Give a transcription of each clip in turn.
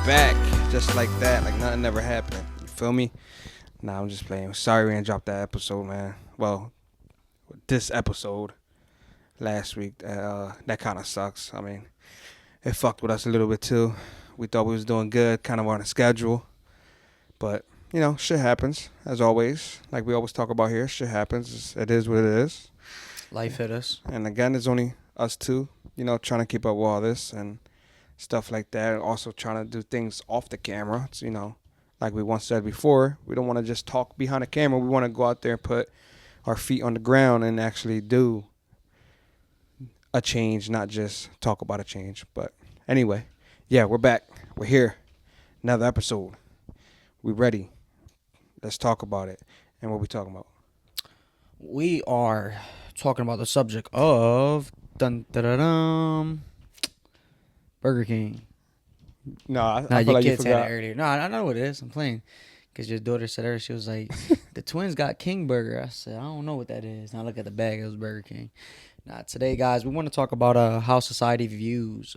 back just like that, like nothing ever happened. You feel me? Nah, I'm just playing. Sorry we didn't drop that episode, man. Well, this episode last week, that kind of sucks. I mean, it fucked with us a little bit too. We thought we was doing good, kind of on a schedule, but shit happens as always. Like we always talk about here, shit happens. It is what it is. Life hit us. And again, it's only us two, trying to keep up with all this and stuff like that. And also trying to do things off the camera. It's, like we once said before, we don't want to just talk behind the camera. We want to go out there and put our feet on the ground and actually do a change, not just talk about a change. But anyway, yeah, we're back. We're here. Another episode. We ready. Let's talk about it. And what we talking about? We are talking about the subject of Burger King. No, I Nah, feel your like you kids had forgot. it earlier. No, I know what it is. I'm playing. Because your daughter said earlier, she was like, the twins got King Burger. I said, I don't know what that is. Now look at the bag. It was Burger King. Now, today, guys, we want to talk about how society views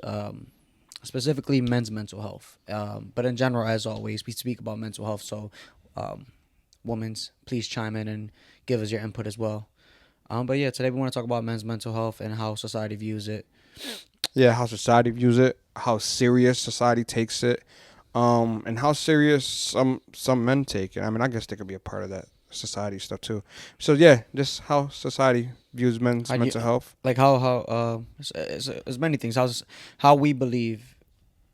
specifically men's mental health. But in general, as always, we speak about mental health. So, women's, please chime in and give us your input as well. But yeah, today we want to talk about men's mental health and how society views it. Yeah, how society views it, how serious society takes it, and how serious some men take it. I mean, I guess they could be a part of that society stuff too. So yeah, just how society views men's How do you- mental health. Like it's many things. How we believe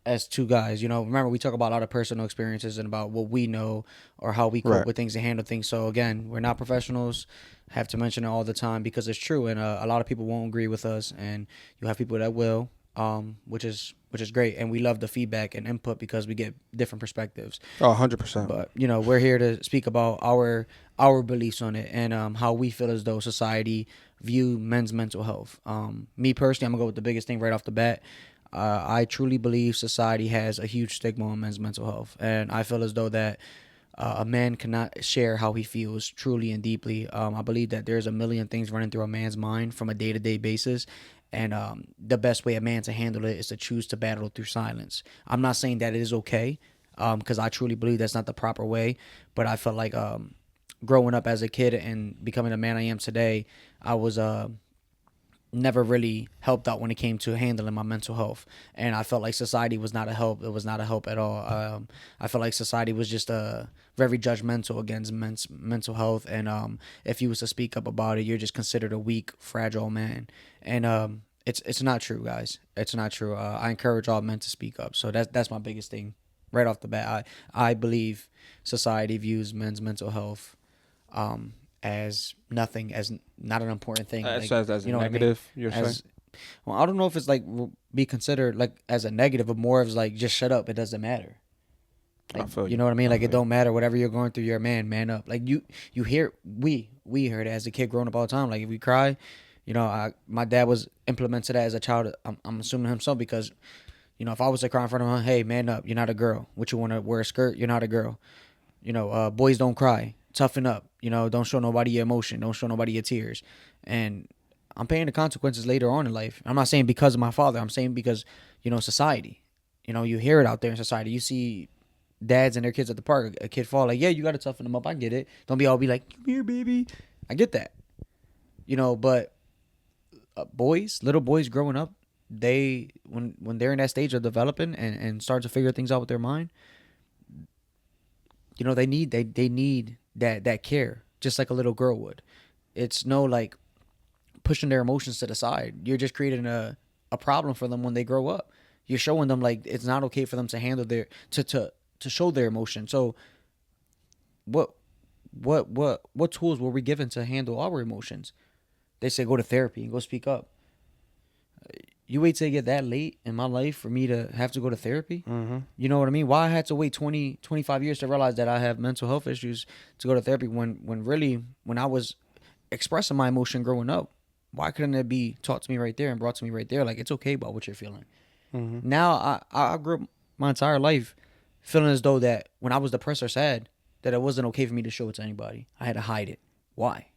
as two guys. Remember we talk about a lot of personal experiences and about what we know or how we cope Right. with things and handle things. So again, we're not professionals. Have to mention it all the time because it's true, and a lot of people won't agree with us, and you have people that will, which is great, and we love the feedback and input because we get different perspectives. Oh, 100%. But we're here to speak about our beliefs on it and how we feel as though society view men's mental health. Me personally, I'm gonna go with the biggest thing right off the bat. I truly believe society has a huge stigma on men's mental health, and I feel as though that a man cannot share how he feels truly and deeply. I believe that there's a million things running through a man's mind from a day-to-day basis, and the best way a man to handle it is to choose to battle through silence. I'm not saying that it is okay, because I truly believe that's not the proper way, but I felt like growing up as a kid and becoming the man I am today, I was never really helped out when it came to handling my mental health, and I felt like society was not a help. It was not a help at all. I felt like society was just very judgmental against men's mental health, and if you was to speak up about it, you're just considered a weak, fragile man, and it's not true, guys. It's not true. I encourage all men to speak up. So that's my biggest thing right off the bat. I believe society views men's mental health as nothing, as not an important thing. It Like, says as a you know what I mean? negative, you're saying? As well, I don't know if it's like be considered like as a negative, but more of like just shut up. It doesn't matter. I Like, feel you know what I mean? I Like feel it don't matter. Whatever you're going through, you're a man. Man up. Like you hear we heard it as a kid growing up all the time. Like if we cry, my dad was implemented that as a child. I'm assuming himself because, if I was to cry in front of him, hey, man up. You're not a girl. What you want to wear a skirt? You're not a girl. Boys don't cry. Toughen up. Don't show nobody your emotion. Don't show nobody your tears. And I'm paying the consequences later on in life. I'm not saying because of my father. I'm saying because, society. You hear it out there in society. You see dads and their kids at the park. A kid fall like, yeah, you got to toughen them up. I get it. Don't be like, come here, baby. I get that. But little boys growing up, they when they're in that stage of developing and start to figure things out with their mind, they need that care just like a little girl would. It's no like pushing their emotions to the side. You're just creating a problem for them when they grow up. You're showing them like it's not okay for them to handle their to show their emotion. So what tools were we given to handle our emotions? They say go to therapy and go speak up. You wait till you get that late in my life for me to have to go to therapy? Mm-hmm. You know what I mean? Why I had to wait 20, 25 years to realize that I have mental health issues to go to therapy when I was expressing my emotion growing up? Why couldn't it be taught to me right there and brought to me right there? Like, it's okay about what you're feeling. Mm-hmm. Now, I grew up my entire life feeling as though that when I was depressed or sad, that it wasn't okay for me to show it to anybody. I had to hide it. Why?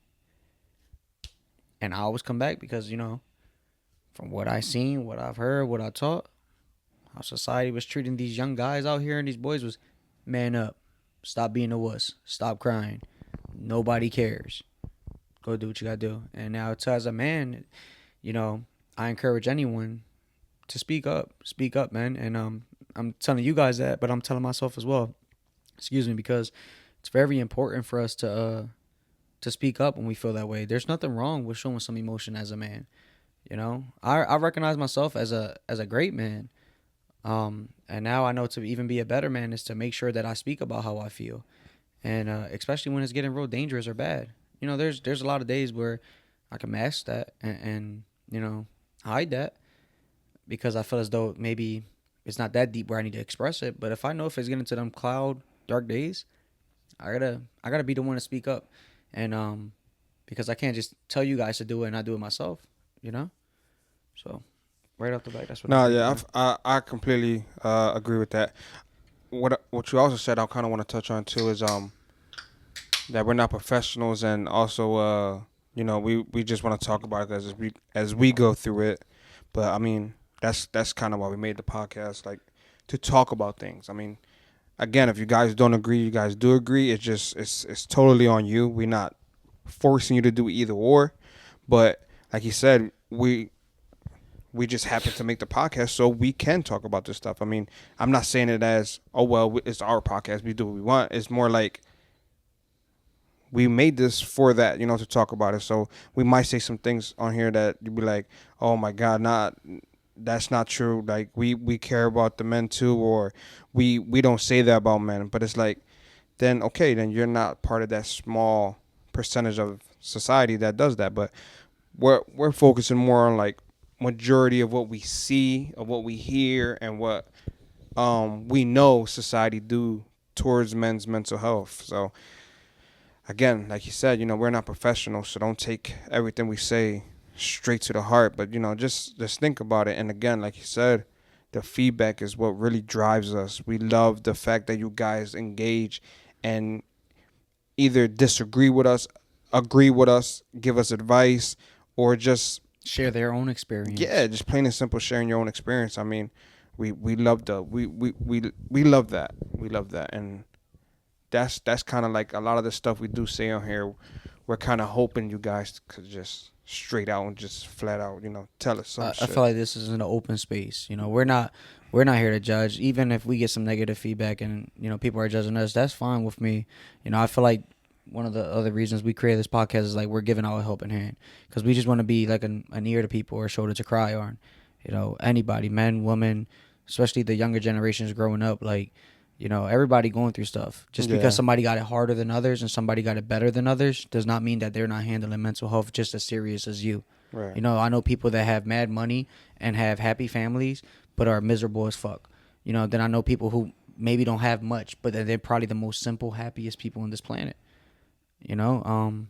And I always come back because, from what I seen, what I've heard, what I taught, how society was treating these young guys out here, and these boys was, man up, stop being a wuss, stop crying, nobody cares, go do what you gotta do. And now, to as a man, you know, I encourage anyone to speak up, man. And I'm telling you guys that, but I'm telling myself as well. Excuse me, because it's very important for us to speak up when we feel that way. There's nothing wrong with showing some emotion as a man. You know, I recognize myself as a great man. And now I know to even be a better man is to make sure that I speak about how I feel, and especially when it's getting real dangerous or bad. You know, there's a lot of days where I can mask that and you know, hide that because I feel as though maybe it's not that deep where I need to express it. But if I know if it's getting to them cloud dark days, I gotta be the one to speak up, and because I can't just tell you guys to do it and not do it myself. You know, so right off the bat, that's what I'm No, thinking. yeah, Man. I completely agree with that. What you also said, I kind of want to touch on too is that we're not professionals, and also you know, we just want to talk about it as we go through it. But I mean, that's kind of why we made the podcast, like to talk about things. I mean, again, if you guys don't agree, you guys do agree. It's just it's totally on you. We're not forcing you to do either or, but like you said, we just happen to make the podcast so we can talk about this stuff. I mean, I'm not saying it as, oh well, it's our podcast, we do what we want. It's more like we made this for that, you know, to talk about it. So we might say some things on here that you'd be like, oh my god, not that's not true. Like we care about the men too, or we don't say that about men. But it's like, then okay, then you're not part of that small percentage of society that does that. But we're focusing more on like majority of what we see, of what we hear, and what we know society do towards men's mental health. So again, like you said, you know, we're not professionals, so don't take everything we say straight to the heart. But you know, just think about it. And again, like you said, the feedback is what really drives us. We love the fact that you guys engage and either disagree with us, agree with us, give us advice, or just Share their own yeah, experience. just plain and simple sharing your own experience. I mean, we love the we love that. We love that, and that's kind of like a lot of the stuff we do say on here. We're kind of hoping you guys could just straight out and just flat out, you know, tell us some I feel shit. like this is an open space. You know, we're not here to judge. Even if we get some negative feedback and you know people are judging us, that's fine with me. You know, I feel like one of the other reasons we created this podcast is like we're giving out a helping hand because we just want to be like an ear to people or a shoulder to cry on. You know, anybody, men, women, especially the younger generations growing up, like. You know, everybody going through stuff. Just because Yeah, somebody got it harder than others and somebody got it better than others does not mean that they're not handling mental health just as serious as you. right. You know, I know people that have mad money and have happy families, but are miserable as fuck. You know, then I know people who maybe don't have much, but they're probably the most simple, happiest people on this planet. You know,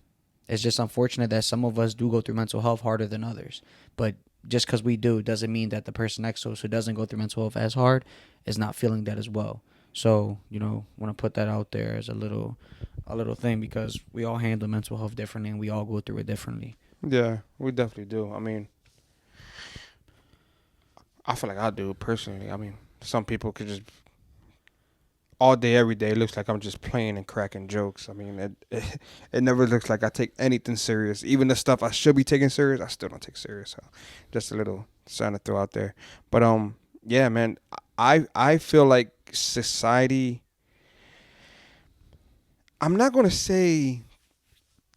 it's just unfortunate that some of us do go through mental health harder than others. But just because we do doesn't mean that the person next to us who doesn't go through mental health as hard is not feeling that as well. So, you know, want to put that out there as a little thing because we all handle mental health differently and we all go through it differently. Yeah, we definitely do. I mean, I feel like I do personally. I mean, some people could just all day, every day. It looks like I'm just playing and cracking jokes. I mean, it never looks like I take anything serious. Even the stuff I should be taking serious, I still don't take serious. So, just a little something to throw out there. But yeah, man, I feel like society. I'm not gonna say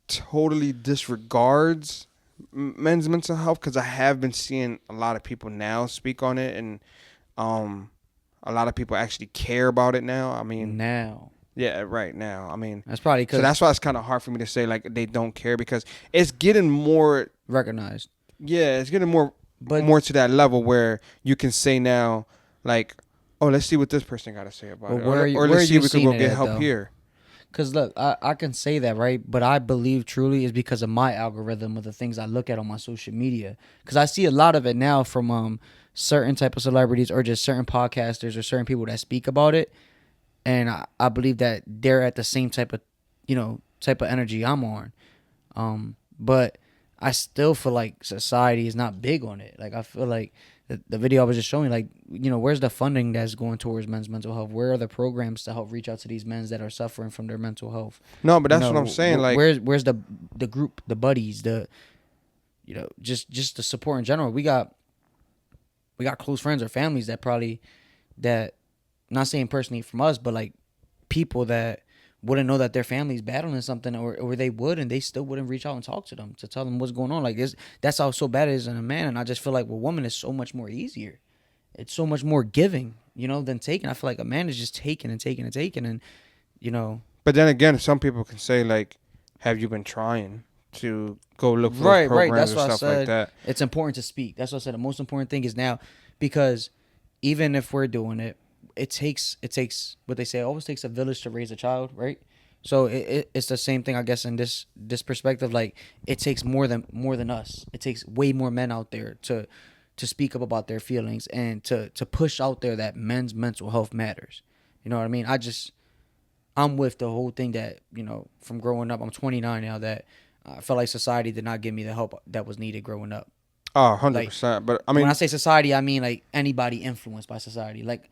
totally disregards men's mental health because I have been seeing a lot of people now speak on it, and um, a lot of people actually care about it now. I mean, Now, yeah, right now. I mean, that's probably so because that's why it's kind of hard for me to say like they don't care because it's getting more. recognized. Yeah, it's getting more But more to that level where you can say now, like, oh, let's see what this person got to say about but it, where are you, or where let's are see if you we could seeing go it get at help though? here. Because look, I can say that, right? But I believe truly is because of my algorithm of the things I look at on my social media. Because I see a lot of it now from certain type of celebrities or just certain podcasters or certain people that speak about it, and I believe that they're at the same type of, type of energy I'm on. But I still feel like society is not big on it. Like I feel like the video I was just showing, like, where's the funding that's going towards men's mental health? Where are the programs to help reach out to these men that are suffering from their mental health? No, but that's what I'm saying. Like, where's the group, the buddies, just the support in general? We got close friends or families that probably, that, not saying personally from us, but like people that wouldn't know that their family's battling something, or they would, and they still wouldn't reach out and talk to them to tell them what's going on. Like this, that's how so bad it is in a man. And I just feel like with woman is so much more easier. It's so much more giving, than taking. I feel like a man is just taking and taking and taking, and but then again, some people can say like, have you been trying to go look for right, those programs That's and what I stuff like said. that? It's important to speak. That's what I said. The most important thing is now, because even if we're doing it, it takes what they say. It always takes a village to raise a child, right? So it's the same thing, I guess, in this perspective. Like, it takes more than us. It takes way more men out there to speak up about their feelings, and to push out there that men's mental health matters. You know what I mean? I'm with the whole thing that, from growing up. I'm 29 now. That I felt like society did not give me the help that was needed growing up. Oh, Like, 100%. But I when mean, I say society, I mean like anybody influenced by society. Like,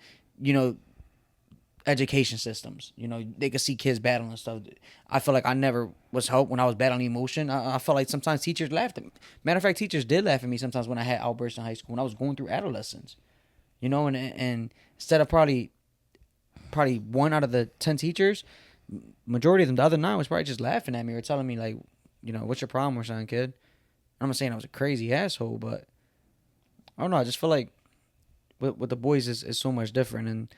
education systems. They could see kids battling and stuff. I feel like I never was helped when I was battling emotion. I felt like sometimes teachers laughed at me. Matter of fact, teachers did laugh at me sometimes when I had outbursts in high school, when I was going through adolescence. And instead of probably 1 out of the 10 teachers, majority of them, the other 9, was probably just laughing at me or telling me like, what's your problem or something, kid? I'm not saying I was a crazy asshole, but I don't know. I just feel like with the boys is so much different, and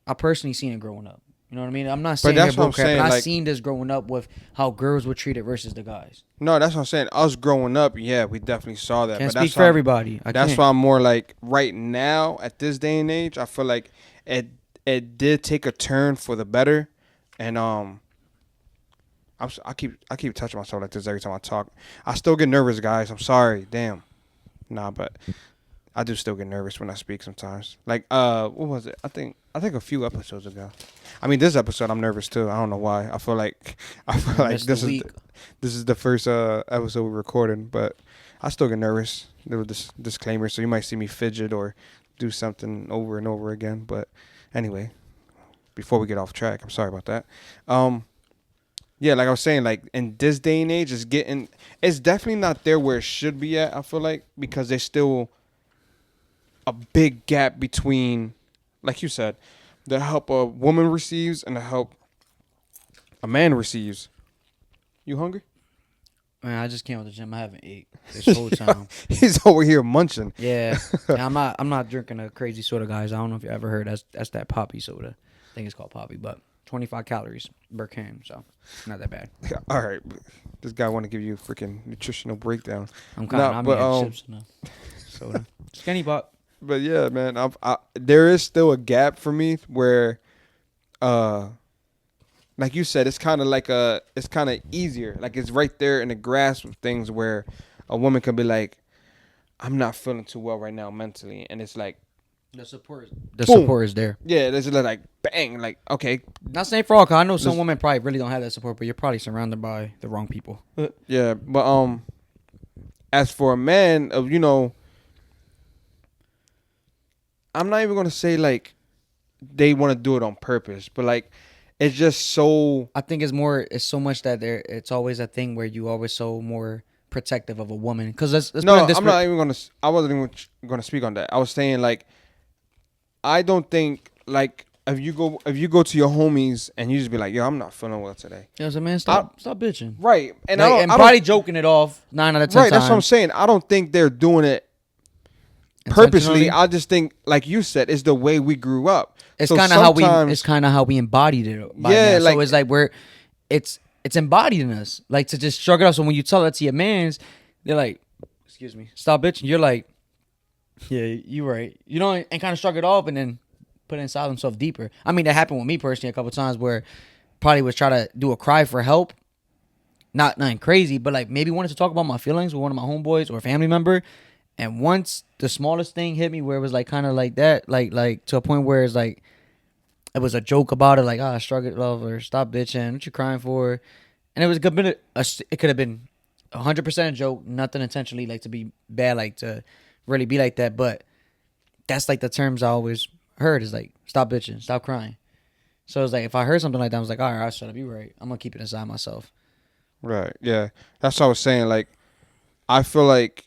I personally seen it growing up. You know what I mean? I'm not saying that's they're what I'm bullcrap, saying. but I Like, seen this growing up with how girls were treated versus the guys. no, that's what I'm saying. Us growing up, yeah, we definitely saw that. Can't But speak for everybody. that's why I'm more like right now at this day and age. I feel like it did take a turn for the better, and I keep touching myself like this every time I talk. I still get nervous, guys. I'm sorry. Damn. Nah, but I do still get nervous when I speak sometimes. Like, what was it? I think a few episodes ago. I mean, this episode I'm nervous too. I don't know why. I feel like this is the first episode we're recording, but I still get nervous. There was this disclaimer, so you might see me fidget or do something over and over again. But anyway, before we get off track, I'm sorry about that. Yeah, like I was saying, like in this day and age, it's definitely not there where it should be at. I feel like, because there's still a big gap between, like you said, the help a woman receives and the help a man receives. You hungry? Man, I just came out the gym. I haven't ate this whole time. He's over here munching. Yeah, I'm not drinking a crazy soda, guys. I don't know if you ever heard. That's that poppy soda. I think it's called poppy, but 25 calories per can, so not that bad. All right, this guy want to give you a freaking nutritional breakdown. I'm kind of chips and soda. Skinny butt. But yeah, man, there is still a gap for me where, like you said, it's kind of easier. Like, it's right there in the grasp of things where a woman can be like, I'm not feeling too well right now mentally, and it's like the support is there. Yeah, it's like bang, like okay. Not saying for all, cause I know some women probably really don't have that support, but you're probably surrounded by the wrong people. Yeah, but as for a man, I'm not even gonna say like they want to do it on purpose, but like it's just so. I think it's so much that it's always a thing where you always so more protective of a woman. Because I wasn't even gonna speak on that. I was saying like, I don't think like if you go to your homies and you just be like, yo, I'm not feeling well today. Yeah, so man, stop bitching. Right, and like, probably joking it off 9 out of 10 right, times. that's what I'm saying. I don't think they're doing it purposely. I just think, like you said, it's the way we grew up. It's kind of how we embodied it. Yeah, like, so it's like it's embodied in us. Like, to just shrug it off. So when you tell that to your mans, they're like, "Excuse me, stop bitching." You're like, "Yeah, you right." And kind of shrug it off and then put it inside themselves deeper. I mean, that happened with me personally a couple of times where probably was trying to do a cry for help. Nothing crazy, but like maybe wanted to talk about my feelings with one of my homeboys or a family member. And once the smallest thing hit me where it was like kind of like that, like to a point where it's like, it was a joke about it, like, shrug it off or stop bitching, what you crying for? And it was it could have been 100% a joke, nothing intentionally like to be bad, like to really be like that. But that's like the terms I always heard is like, stop bitching, stop crying. So it's like, if I heard something like that, I was like, all right, I'll shut up. You right. I'm gonna keep it inside myself. Right. Yeah. That's what I was saying. Like, I feel like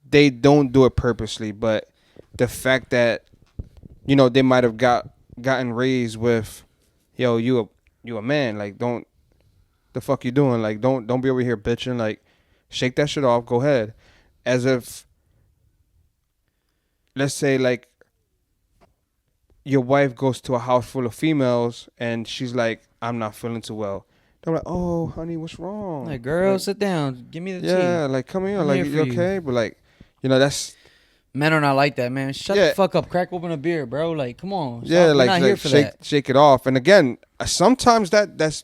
they don't do it purposely, but the fact that they might have gotten raised with, yo, you a man. Like, don't the fuck you doing? Like, don't be over here bitching. Like, shake that shit off. Go ahead. As if, let's say, like, your wife goes to a house full of females and she's like, I'm not feeling too well. They're like, oh, honey, what's wrong? Like, girl, Like, sit down. Give me the tea. yeah, like, come here. I'm Like, here for you you. okay? But, like, that's, Men are not like that, man. Shut the yeah, fuck up. Crack open a beer, bro. Like, come on. yeah, Stop. We're like, not here for shake that. shake it off. And again, sometimes that's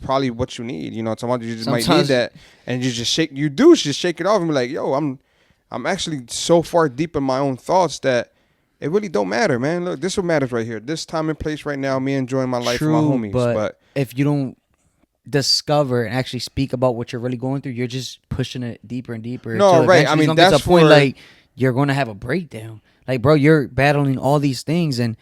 probably what you need. Sometimes you just might need Sometimes, that, and you just shake it off and be like, yo, I'm actually so far deep in my own thoughts that it really don't matter, man. Look, this is what matters right here. This time and place right now, me enjoying my life with my true, homies. but But if you don't discover and actually speak about what you're really going through, you're just pushing it deeper and deeper. no, Till right. eventually I it's mean, gonna get to a that's point for like you're gonna have a breakdown. Like, bro, you're battling all these things and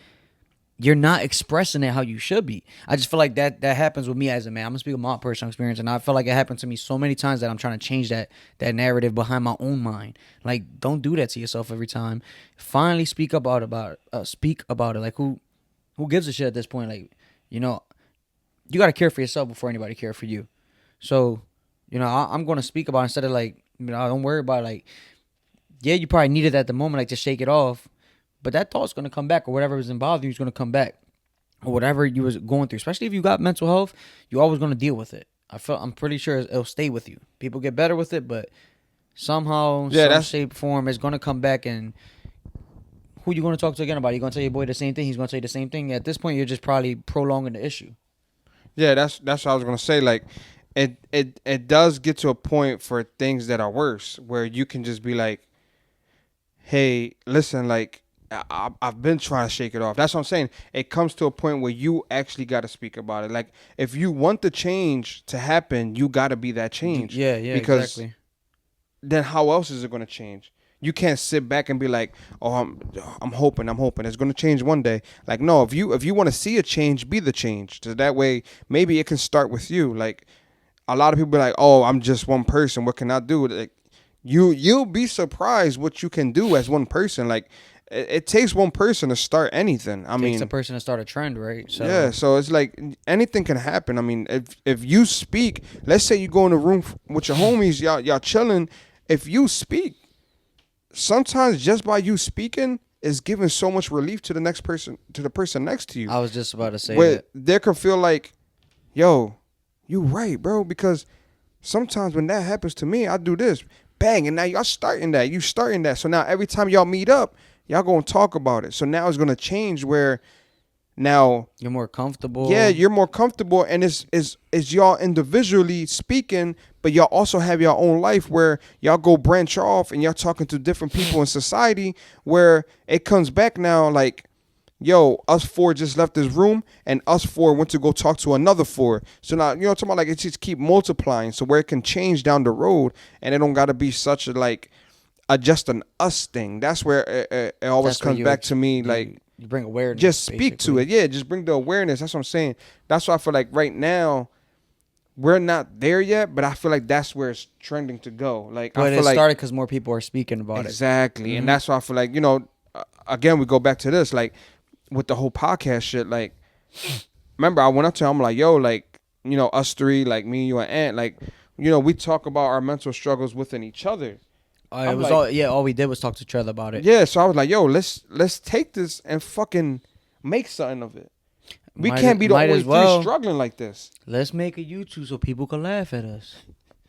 you're not expressing it how you should be. I just feel like that happens with me as a man. I'm gonna speak of my personal experience, and I feel like it happened to me so many times that I'm trying to change that narrative behind my own mind. Like, don't do that to yourself every time. Finally, speak speak about it. Like, who gives a shit at this point? Like, you know, you gotta care for yourself before anybody care for you. So, I'm gonna speak about it instead of like, don't worry about it. Like, yeah, you probably need it at the moment, like to shake it off. But that thought's gonna come back, or whatever was bothering you is gonna come back, or whatever you was going through. Especially if you got mental health, you're always gonna deal with it. I'm pretty sure it'll stay with you. People get better with it, but somehow, yeah, some that's shape, form, it's gonna come back. And who you gonna talk to again about it? You gonna tell your boy the same thing? He's gonna tell you the same thing. At this point, you're just probably prolonging the issue. yeah, that's what I was gonna say. Like, it does get to a point for things that are worse where you can just be like, hey, listen, like, I've been trying to shake it off. That's what I'm saying. It comes to a point where you actually got to speak about it. Like, if you want the change to happen, you got to be that change. Yeah, Because exactly. then how else is it going to change? You can't sit back and be like, "Oh, I'm hoping it's going to change one day." Like, no, if you want to see a change, be the change. So that way, maybe it can start with you. Like, a lot of people be like, "Oh, I'm just one person. What can I do?" Like, you'll be surprised what you can do as one person. Like, it takes one person to start anything. I Takes a mean, person to start a trend, right? So yeah. So it's like anything can happen. I mean, if you speak, let's say you go in a room with your homies, y'all chilling. If you speak, sometimes just by you speaking is giving so much relief to the next person, to the person next to you, I was just about to say where that. they can feel like, yo, you right, bro, because sometimes when that happens to me, I do this, bang, and now y'all starting that. You starting that. So now every time y'all meet up, y'all gonna talk about it. So now it's gonna change where now, You're more comfortable. yeah, you're more comfortable, and it's y'all individually speaking, but y'all also have your own life where y'all go branch off and y'all talking to different people in society where it comes back now like, yo, us four just left this room and us four went to go talk to another four. So now, talking about like it just keep multiplying. So where it can change down the road and it don't got to be such a like just an us thing. That's where it always That's where comes back to me like you bring awareness. just speak to basically. it. Yeah, just bring the awareness. That's what I'm saying. That's why I feel like right now we're not there yet, but I feel like that's where it's trending to go. Like I But feel it like started because more people are speaking about exactly, it. and that's why I feel like again we go back to this like with the whole podcast shit. Like, remember I went up to him, I'm like, yo, like us three, like me, you, and Ant, like we talk about our mental struggles within each other. It I'm was like, all we did was talk to each other about it. yeah, so I was like, yo, let's take this and fucking make something of it. We can't be the might only as well. three struggling like this. Let's make a YouTube so people can laugh at us.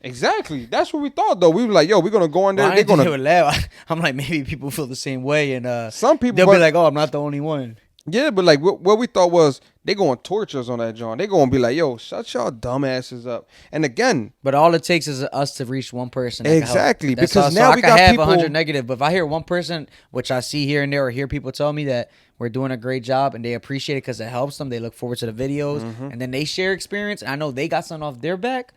Exactly. That's what we thought though. We were like, yo, we're gonna go on there. Well, I They're didn't think they gonna would laugh. I'm like, maybe people feel the same way, and some people they'll be like, oh, I'm not the only one. yeah, but like what we thought was they gonna torture us on that joint. They gonna be like, yo, shut y'all dumbasses up. And again, But all it takes is us to reach one person. That exactly, can help. That's because all. now so we I can got have people 100 negative, but if I hear one person, which I see here and there, or hear people tell me that we're doing a great job and they appreciate it because it helps them, they look forward to the videos, and then they share experience, and I know they got something off their back.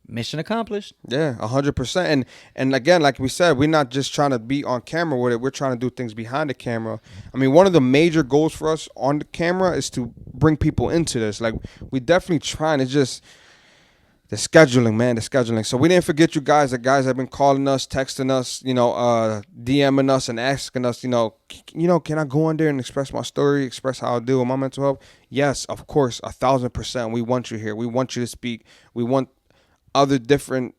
mission accomplished. Yeah, 100%. And again, like we said, we're not just trying to be on camera with it. We're trying to do things behind the camera. I mean, one of the major goals for us on the camera is to bring people into this. Like, we definitely trying. It's just the scheduling, man, the scheduling. So we didn't forget you guys. The guys have been calling us, texting us, DMing us and asking us, can I go on there and express my story, express how I deal with my mental health? Yes, of course, 1,000%. We want you here. We want you to speak. We want other different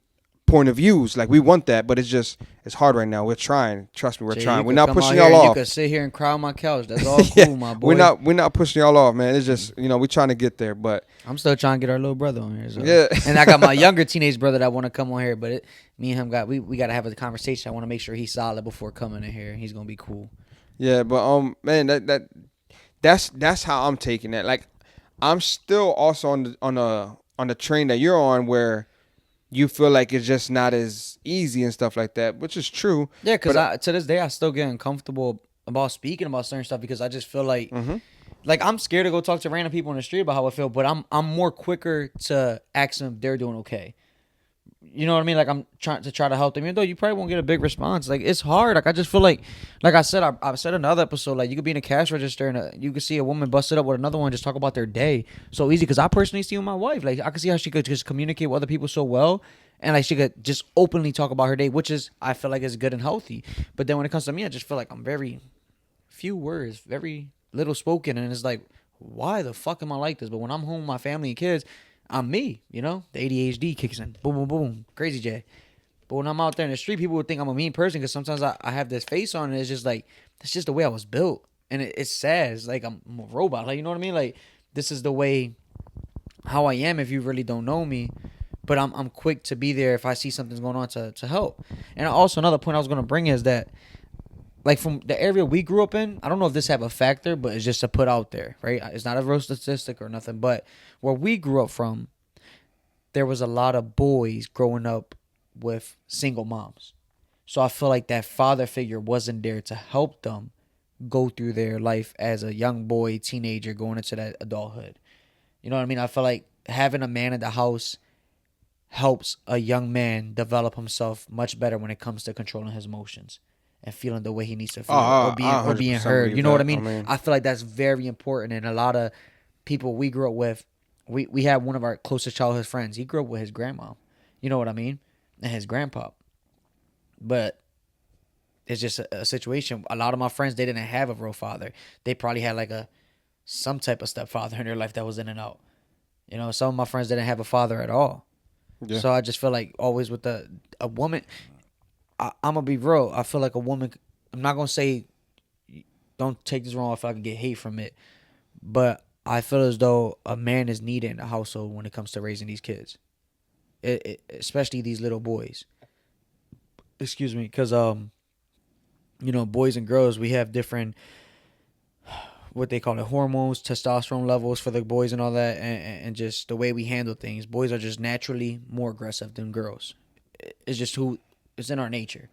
point of views. Like, we want that, but it's hard right now. We're trying. Trust me, we're Jay, you trying. We're could not come out pushing here y'all and you off. could sit here and cry on my couch. That's all Yeah, cool, my boy. we're not pushing y'all off, man. It's just we're trying to get there, but I'm still trying to get our little brother on here. So. yeah. And I got my younger teenage brother that want to come on here, but me and him we got to have a conversation. I want to make sure he's solid before coming in here. He's gonna be cool. Yeah, but man, that's how I'm taking it. Like, I'm still also on the train that you're on, where you feel like it's just not as easy and stuff like that, which is true. Yeah, because But to this day I still get uncomfortable about speaking about certain stuff because I just feel like mhm. like I'm scared to go talk to random people in the street about how I feel, but I'm more quicker to ask them if they're doing okay. You know what I mean? Like I'm trying to help them, even though you probably won't get a big response. Like it's hard. Like I just feel like I said, I said in another episode, like you could be in a cash register and you could see a woman busted up with another one, just talk about their day so easy. Because I personally see with my wife, like I could see how she could just communicate with other people so well, and like she could just openly talk about her day, which is I feel like is good and healthy. But then when it comes to me, I just feel like I'm very few words, very little spoken, and it's like, why the fuck am I like this? But when I'm home with my family and kids, I'm me, the ADHD kicks in. Boom, boom, boom. Crazy J. But when I'm out there in the street, people would think I'm a mean person because sometimes I have this face on and it's just like, that's just the way I was built. And it's sad. It's like I'm a robot. Like, you know what I mean? Like, this is the way how I am if you really don't know me. But I'm quick to be there if I see something's going on to help. And also another point I was going to bring is that, like from the area we grew up in, I don't know if this have a factor, but it's just to put out there, right? It's not a real statistic or nothing, but where we grew up from, there was a lot of boys growing up with single moms. So I feel like that father figure wasn't there to help them go through their life as a young boy, teenager, going into that adulthood. You know what I mean? I feel like having a man in the house helps a young man develop himself much better when it comes to controlling his emotions and feeling the way he needs to feel or being 100% heard. believe You know what I that. mean? I feel like that's very important. And a lot of people we grew up with, we had one of our closest childhood friends. He grew up with his grandma. You know what I mean? And his grandpa. But it's just a situation. A lot of my friends, they didn't have a real father. They probably had like some type of stepfather in their life that was in and out. Some of my friends didn't have a father at all. Yeah. So I just feel like always with a woman, I'm gonna be real. I feel like a woman. I'm not gonna say, don't take this wrong. If I can get hate from it, but I feel as though a man is needed in the household when it comes to raising these kids, especially these little boys. Excuse me, because boys and girls, we have different, what they call it, hormones, testosterone levels for the boys and all that, and just the way we handle things. Boys are just naturally more aggressive than girls. It's just it's in our nature,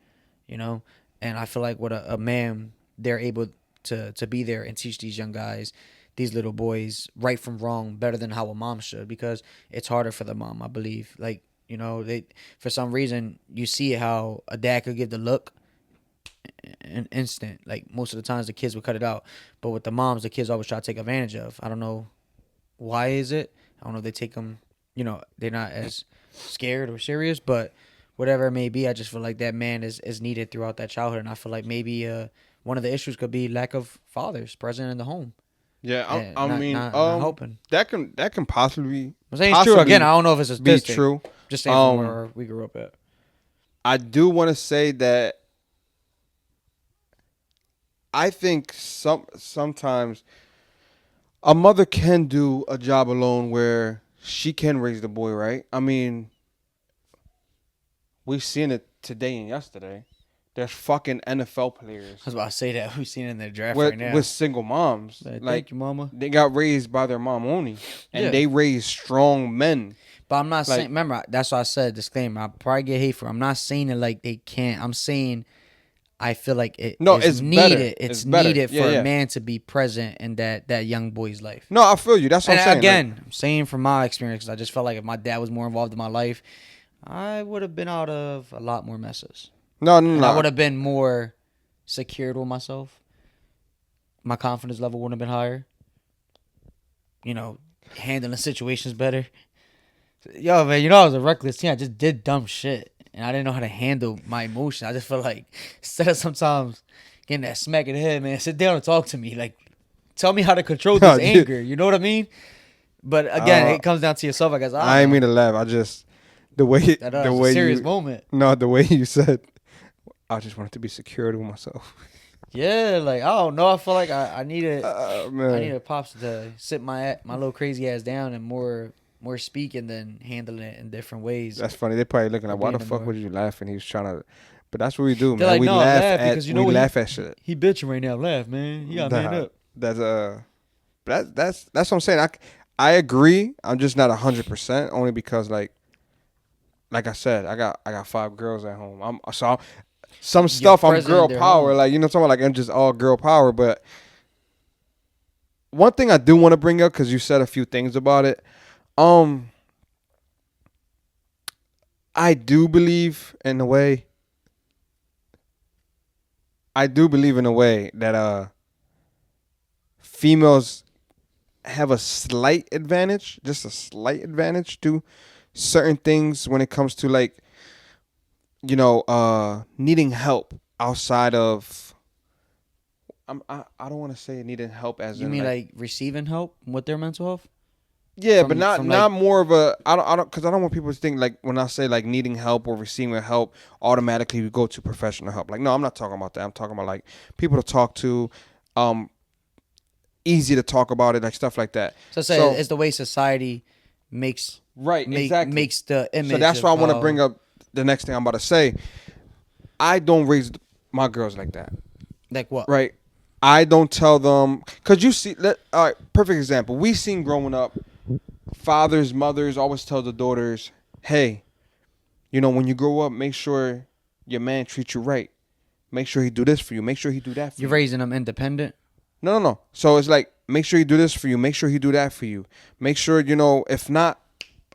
And I feel like with a man, they're able to be there and teach these young guys, these little boys, right from wrong better than how a mom should, because it's harder for the mom, I believe. Like, they, for some reason, you see how a dad could give the look an instant. Like most of the times the kids would cut it out, but with the moms, the kids always try to take advantage of. I don't know why is it. I don't know if they take them, they're not as scared or serious, but whatever it may be, I just feel like that man is needed throughout that childhood, and I feel like maybe one of the issues could be lack of fathers present in the home. Yeah, I mean, not helping. that can possibly. I'm saying it's true. Again, I don't know if it's a be statistic. true. Just saying from where we grew up at. I do want to say that I think sometimes a mother can do a job alone where she can raise the boy, right? I mean, we've seen it today and yesterday. There's fucking NFL players I was about to say that. We've seen it in the draft right now. with single moms. Thank you, mama. They got raised by their mom only, and Yeah. they raised strong men. But I'm not saying. Remember, that's why I said disclaimer. I probably get hate for. I'm not saying it like they can't. I'm saying I feel like it's needed. Better. It's better. needed for Yeah. a man to be present in that young boy's life. No, I feel you. That's what I'm saying. Again, I'm saying from my experience, 'cause I just felt like if my dad was more involved in my life, I would have been out of a lot more messes, No, no, and I no. would have been more secured with myself. My confidence level would have been higher. You know, handling situations better. Yo, man, I was a reckless teen. I just did dumb shit, and I didn't know how to handle my emotions. I just felt like instead of sometimes getting that smack in the head, man, sit down and talk to me. Like, tell me how to control this Yeah. anger. You know what I mean? But again, uh, it comes down to yourself. I guess I don't I ain't know. mean to laugh. I just the way That the was a way serious you moment. no the way you said. I just wanted to be secure with myself. Yeah, like I don't know. I feel like I needed I Man, needed pops to sit my little crazy ass down and more speaking than handling it in different ways that's funny. They probably looking or like, why the being a fuck more. was you laughing? He was trying to, but that's what we do, They're man. like, We no, laugh laugh at because you know what shit. he bitching right now. Laugh, man. He got man Nah, up. that's that's what I'm saying. I agree. I'm just not 100% only because like I said, I got 5 girls at home. Some You're stuff I'm present in girl their power, home. like talking about like I'm just all girl power. But one thing I do want to bring up because you said a few things about it. Um, I do believe in a way. I do believe in a way that females have a slight advantage, just a slight advantage to certain things when it comes to like needing help outside of. I don't want to say needing help as You in mean like. like receiving help with their mental health Yeah, but not from like more of a. I don't because I don't want people to think like when I say like needing help or receiving help, automatically we go to professional help. Like no, I'm not talking about that. I'm talking about like people to talk to, um, easy to talk about it, like stuff like that. so say So it's the way society makes right, exactly. makes the So image that's why of I want to bring how up the next thing I'm about to say. I don't raise my girls like that, like what right? I don't tell them because you see. All right, perfect example. We seen growing up, fathers, mothers always tell the daughters, "Hey, when you grow up, make sure your man treats you right. Make sure he do this for you. Make sure he do that for you're you." raising them independent. No, no, no. So it's like, make sure he do this for you. Make sure he do that for you. Make sure, if not,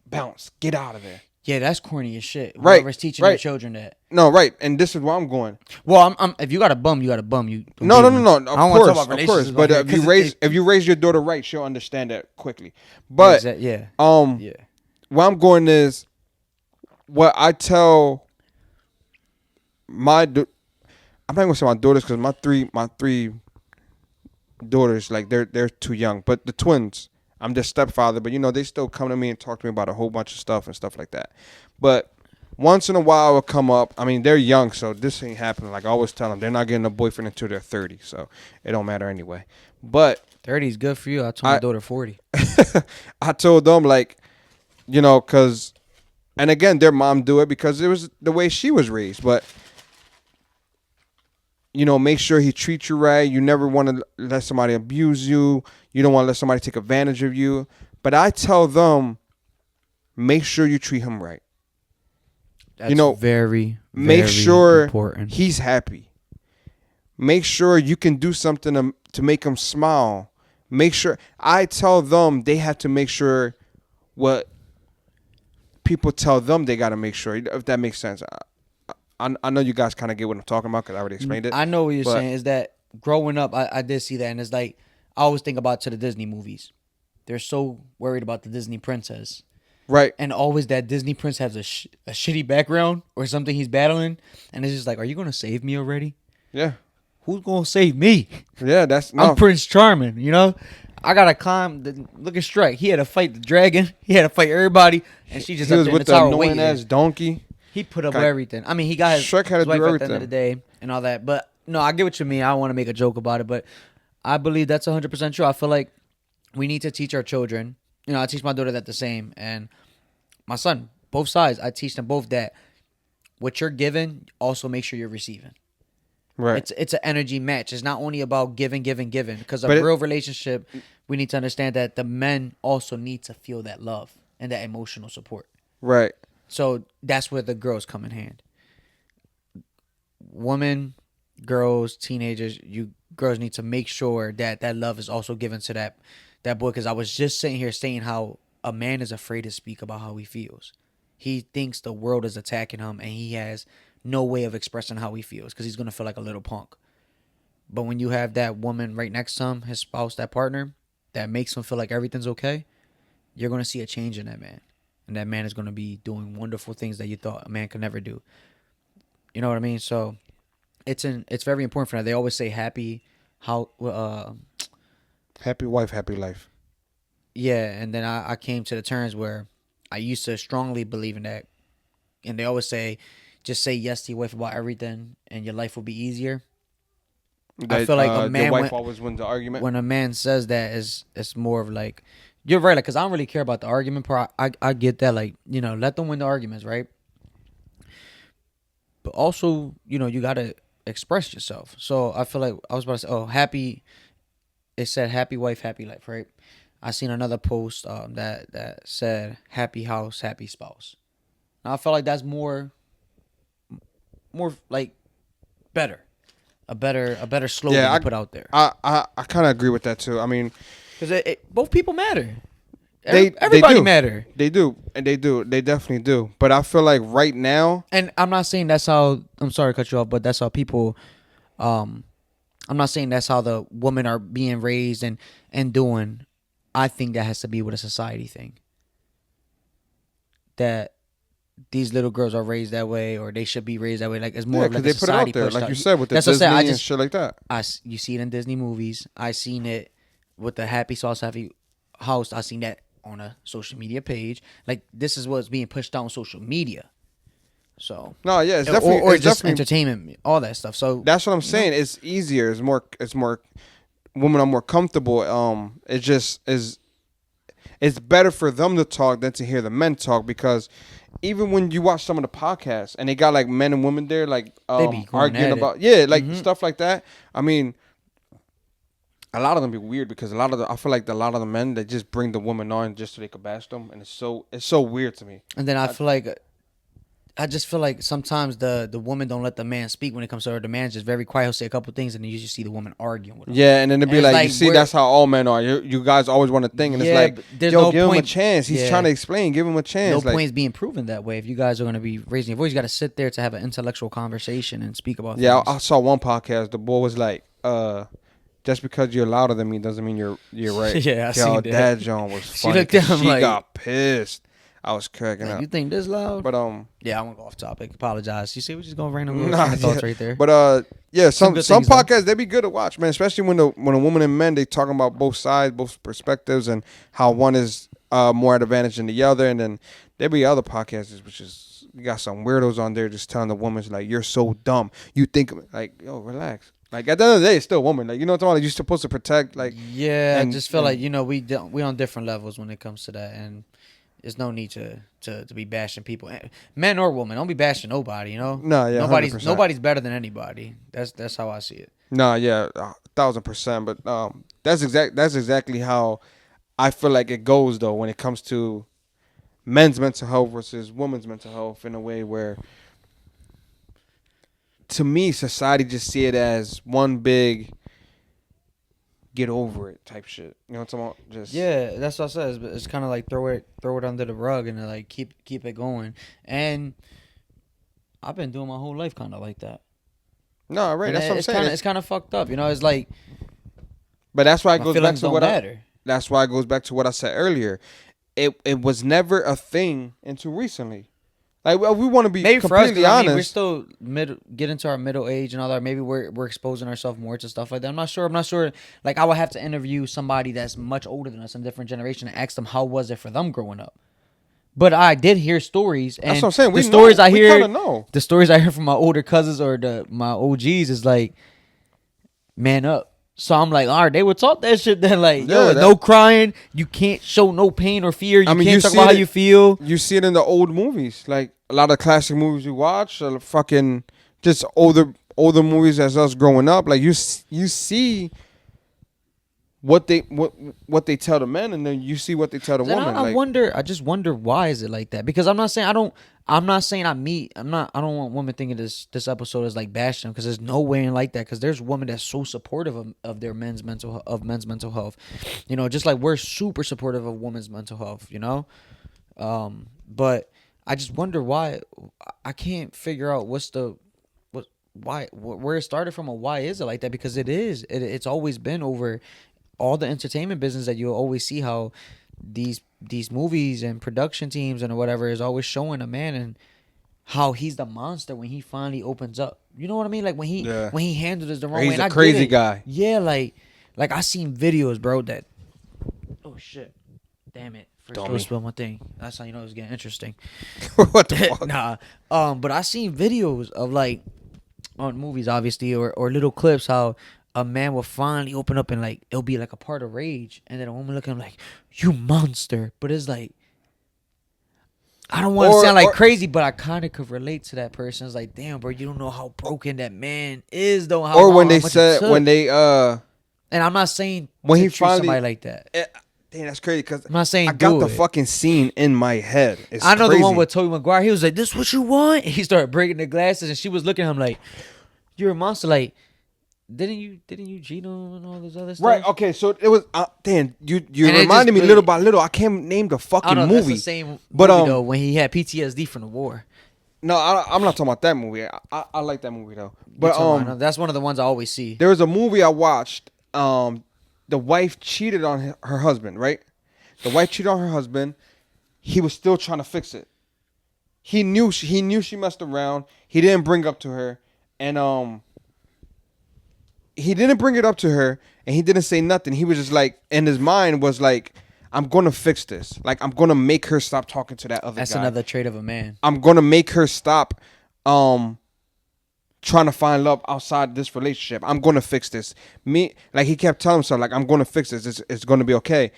bounce. Get out of there. Yeah, that's corny as shit. Right, Whoever's teaching their right. children that. No, right. And this is where I'm going. Well, if you got a bum, you got a bum. You don't No, date no, no, one. no. I Of don't want to talk course, about of course. relationships on But here because it if you raise your daughter right, she'll understand that quickly. yeah, But yeah, um, yeah. where I'm going is what I tell my. I'm not gonna say my daughters because my three daughters, like they're too young. But the twins, I'm their stepfather, but they still come to me and talk to me about a whole bunch of stuff and stuff like that. But once in a while it'll come up. I mean, they're young, so this ain't happening. Like I always tell them, they're not getting a boyfriend until they're 30, so it don't matter anyway. But 30 is good for you. I told my I daughter 40. I told them like, cause and again their mom do it because it was the way she was raised. But make sure he treats you right. You never want to let somebody abuse you. You don't want to let somebody take advantage of you. But I tell them, make sure you treat him right. That's very, Make very sure important. he's happy. Make sure you can do something to make him smile. Make sure I tell them they have to make sure what people tell them they got to make sure. If that makes sense. I know you guys kind of get what I'm talking about because I already explained it. I know what you're But saying is that growing up, I did see that. And it's like, I always think about to the Disney movies. They're so worried about the Disney princess. right, And always that Disney prince has a shitty background or something he's battling. And it's just like, are you going to save me already? yeah, Who's going to save me? yeah. That's I'm no. Prince Charming, I got to climb. Look at Strike. He had to fight the dragon. He had to fight everybody. And she just He up was there in the with the tower annoying waiting. ass donkey. He put up with Got- everything. I mean, he got Shrek had to his wife do at the end of the everything. day and all that. But no, I get what you mean. I want to make a joke about it, but I believe that's 100% true. I feel like we need to teach our children. I teach my daughter that the same, and my son, both sides. I teach them both that what you're giving, also make sure you're receiving. Right. It's an energy match. It's not only about giving, giving, giving. Because a But real relationship, we need to understand that the men also need to feel that love and that emotional support. right. So that's where the girls come in hand. Women, girls, teenagers, you girls need to make sure that that love is also given to that boy. Because I was just sitting here saying how a man is afraid to speak about how he feels. he thinks the world is attacking him, and he has no way of expressing how he feels because he's gonna feel like a little punk. But when you have that woman right next to him, his spouse, that partner, that makes him feel like everything's okay, you're gonna see a change in that man, and that man is gonna be doing wonderful things that you thought a man could never do. You know what I mean? So it's very important for that. They always say happy how Happy wife, happy life. yeah, and then I came to the terms where I used to strongly believe in that, and they always say just say yes to your wife about everything, and your life will be easier. I That feel like a the man wife always wins the argument. when a man says that is it's more of like you're right, like because I don't really care about the argument part. I get that, like let them win the arguments, right? But also you gotta express yourself. So I feel like I was about to say, oh, happy. It said happy wife, happy life, right? I seen another post that said happy house, happy spouse. Now I feel like that's more like better, a better slogan Yeah, to put out there I kind of agree with that too. I mean, because both people matter. they Everybody do. matter. They do, and they do. They definitely do. But I feel like right now, And I'm not saying that's how. I'm sorry to cut you off, but that's how people. Um, I'm not saying that's how the women are being raised and doing. I think that has to be with a society thing. That these little girls are raised that way, or they should be raised that way. Like it's more yeah, of because like a they put it society out there, push. like you said, with the That's what I Disney said. and shit like that. You see it in Disney movies. I seen it with the Happy Sauce Happy House. I seen that on a social media page. Like this is what's being pushed out on social media. So No, yeah, it's definitely, or it's just definitely. entertainment, all that stuff. So That's what I'm saying. It's easier. It's more. Women are more comfortable. It just is. It's better for them to talk than to hear the men talk because even when you watch some of the podcasts and they got like men and women there like they be going arguing at it. about like stuff like that. I mean, a lot of them be weird because I feel like a lot of the men they just bring the woman on just so they could bash them, and it's so weird to me. And then I just feel like sometimes the woman don't let the man speak when it comes to her. The man's just very quiet. He'll say a couple things, and then you just see the woman arguing with him. Yeah, and then it'd be And it's like, you like, see, that's how all men are. You guys always want to think, and Yeah, it's like, but there's yo, no give him a point- chance. He's yeah. trying to explain. Give him a chance. No Like, point's being proven that way. If you guys are going to be raising your voice, you got to sit there to have an intellectual conversation and speak about yeah, things. I saw one podcast. The boy was like, just because you're louder than me doesn't mean you're right. Yeah, I Yo, seen that. that John was She funny. looked at 'cause him she like- got pissed. I was cracking Like, up. you think this loud? But Yeah, I want to go off topic. Apologize. You see, we're just going random Nah, thoughts yeah. right there. But yeah, some good things, though. podcasts they be good to watch, man. Especially when a woman and men they talking about both sides, both perspectives, and how one is more at advantage than the other. And then there be other podcasts which is you got some weirdos on there just telling the woman like you're so dumb. You think like yo relax. Like at the end of the day, it's still a woman. Like you know what I'm talking about? You're supposed to protect. Like Yeah, and- I just feel and- like we on different levels when it comes to that, and there's no need to be bashing people, men or women. Don't be bashing nobody. No, yeah, nobody's 100%. nobody's better than anybody. That's how I see it. Nah, yeah, 1,000%. But that's exactly how I feel like it goes though when it comes to men's mental health versus women's mental health in a way where, to me, society just see it as one big get over it type shit. You know what I'm talking about? Just Yeah, that's what I said. It's kind of like throw it under the rug and like keep it going. And I've been doing my whole life kind of like that. No, right. And That's what I'm saying. It's kind of fucked up. It's like But that's why it my goes back feelings to don't what matter. that's why it goes back to what I said earlier. It was never a thing until recently. Like well, we want to be Maybe for us, completely 'cause, honest. we're still get into our middle age and all that. Maybe we're exposing ourselves more to stuff like that. I'm not sure. Like I would have to interview somebody that's much older than us in a different generation and ask them how was it for them growing up. But I did hear stories, and That's what I'm saying. the We stories know. I We hear, kinda know. the stories I hear from my older cousins or my OGs is like, man up. So I'm like, all right, they would talk that shit then, like, Yeah, no crying. You can't show no pain or fear. You I mean, can't you talk see about how it- you feel. You see it in the old movies, like a lot of classic movies we watch, fucking just older movies as us growing up. Like you see what they tell the men, and then you see what they tell the Then woman. I just wonder why is it like that? Because I'm not saying I don't want women thinking this episode is like bashing them, because there's no way in like that, because there's women that's so supportive of their men's mental health, just like we're super supportive of women's mental health, but I just wonder why. I can't figure out what's the what why where it started from or why is it like that, because it's always been over all the entertainment business that you'll always see how these movies and production teams and whatever is always showing a man and how he's the monster when he finally opens up. You know what I mean? Like Yeah. when he handles it the Or wrong way. he's And a I get crazy it. guy. Yeah, like I seen videos, bro. That oh shit, damn it, first Dummy. spill my thing. That's how you know it's getting interesting. What the fuck? Nah, but I seen videos of like on movies, obviously, or little clips how a man will finally open up and like it'll be like a part of rage, and then a woman looking at him like you monster, but it's like I don't want to sound like crazy, but I kind of could relate to that person. It's like, damn, bro, you don't know how broken that man is, though. How Or long, when how they much it said took. when they And I'm not saying when to he treat finally somebody like that. Damn, that's crazy because I'm not saying I got do the it. fucking scene in my head. It's I know crazy. the one with Tobey Maguire. He was like, "This what you want?" And he started breaking the glasses, and she was looking at him like, "You're a monster." Like, didn't you cheat on and all this other stuff? Right. Okay. So it was. Damn. You And it reminded me just little by little. I can't name the I fucking don't know. That's movie. the same But movie though when he had PTSD from the war. No, I'm not talking about that movie. I like that movie though. You're But talking about- that's one of the ones I always see. there was a movie I watched. The wife cheated on her husband. Right. The wife cheated on her husband. He was still trying to fix it. He knew she messed around. He didn't bring up to her, and he didn't bring it up to her, and he didn't say nothing. He was just like, in his mind was like, I'm gonna fix this. Like I'm gonna make her stop talking to that other That's guy. another trait of a man. I'm gonna make her stop trying to find love outside this relationship. I'm gonna fix this. Like he kept telling himself, like, I'm gonna fix this. It's gonna be okay.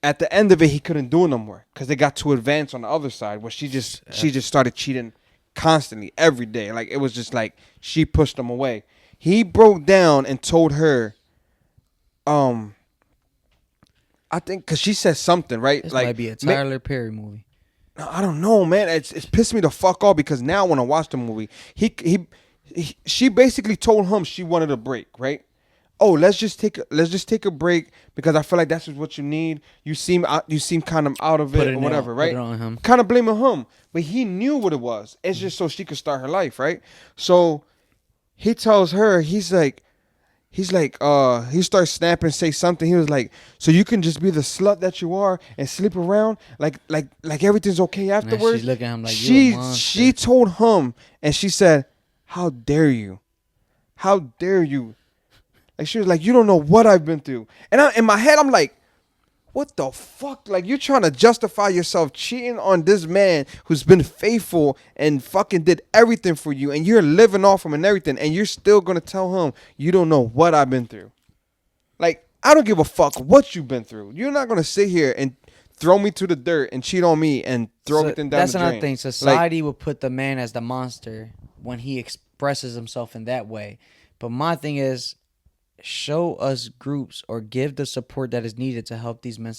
At the end of it, he couldn't do it no more because they got too advanced on the other side, where she just started cheating constantly every day. Like it was just like she pushed him away. He broke down and told her, I think because she said something, right? This like might be a Tyler Perry movie. I don't know, man. It's pissed me the fuck off because now when I watch the movie, she basically told him she wanted a break, right? Oh, let's just take a break because I feel like that's just what you need. You seem kind of out of it or whatever, right? Put it on him. Kind of blaming him, but he knew what it was. It's just so she could start her life, right? So he tells her, he starts snapping, say something. He was like, so you can just be the slut that you are and sleep around like everything's okay afterwards. She's looking at him like you're a monster. She told him, and she said, how dare you? How dare you? Like she was like, you don't know what I've been through. And in my head, I'm like, what the fuck? Like you're trying to justify yourself cheating on this man who's been faithful and fucking did everything for you, and you're living off him and everything, and you're still gonna tell him you don't know what I've been through. Like I don't give a fuck what you've been through. You're not gonna sit here and throw me to the dirt and cheat on me and throw everything down the drain. That's another thing. Society will put the man as the monster when he expresses himself in that way. But my thing is, show us groups or give the support that is needed to help these men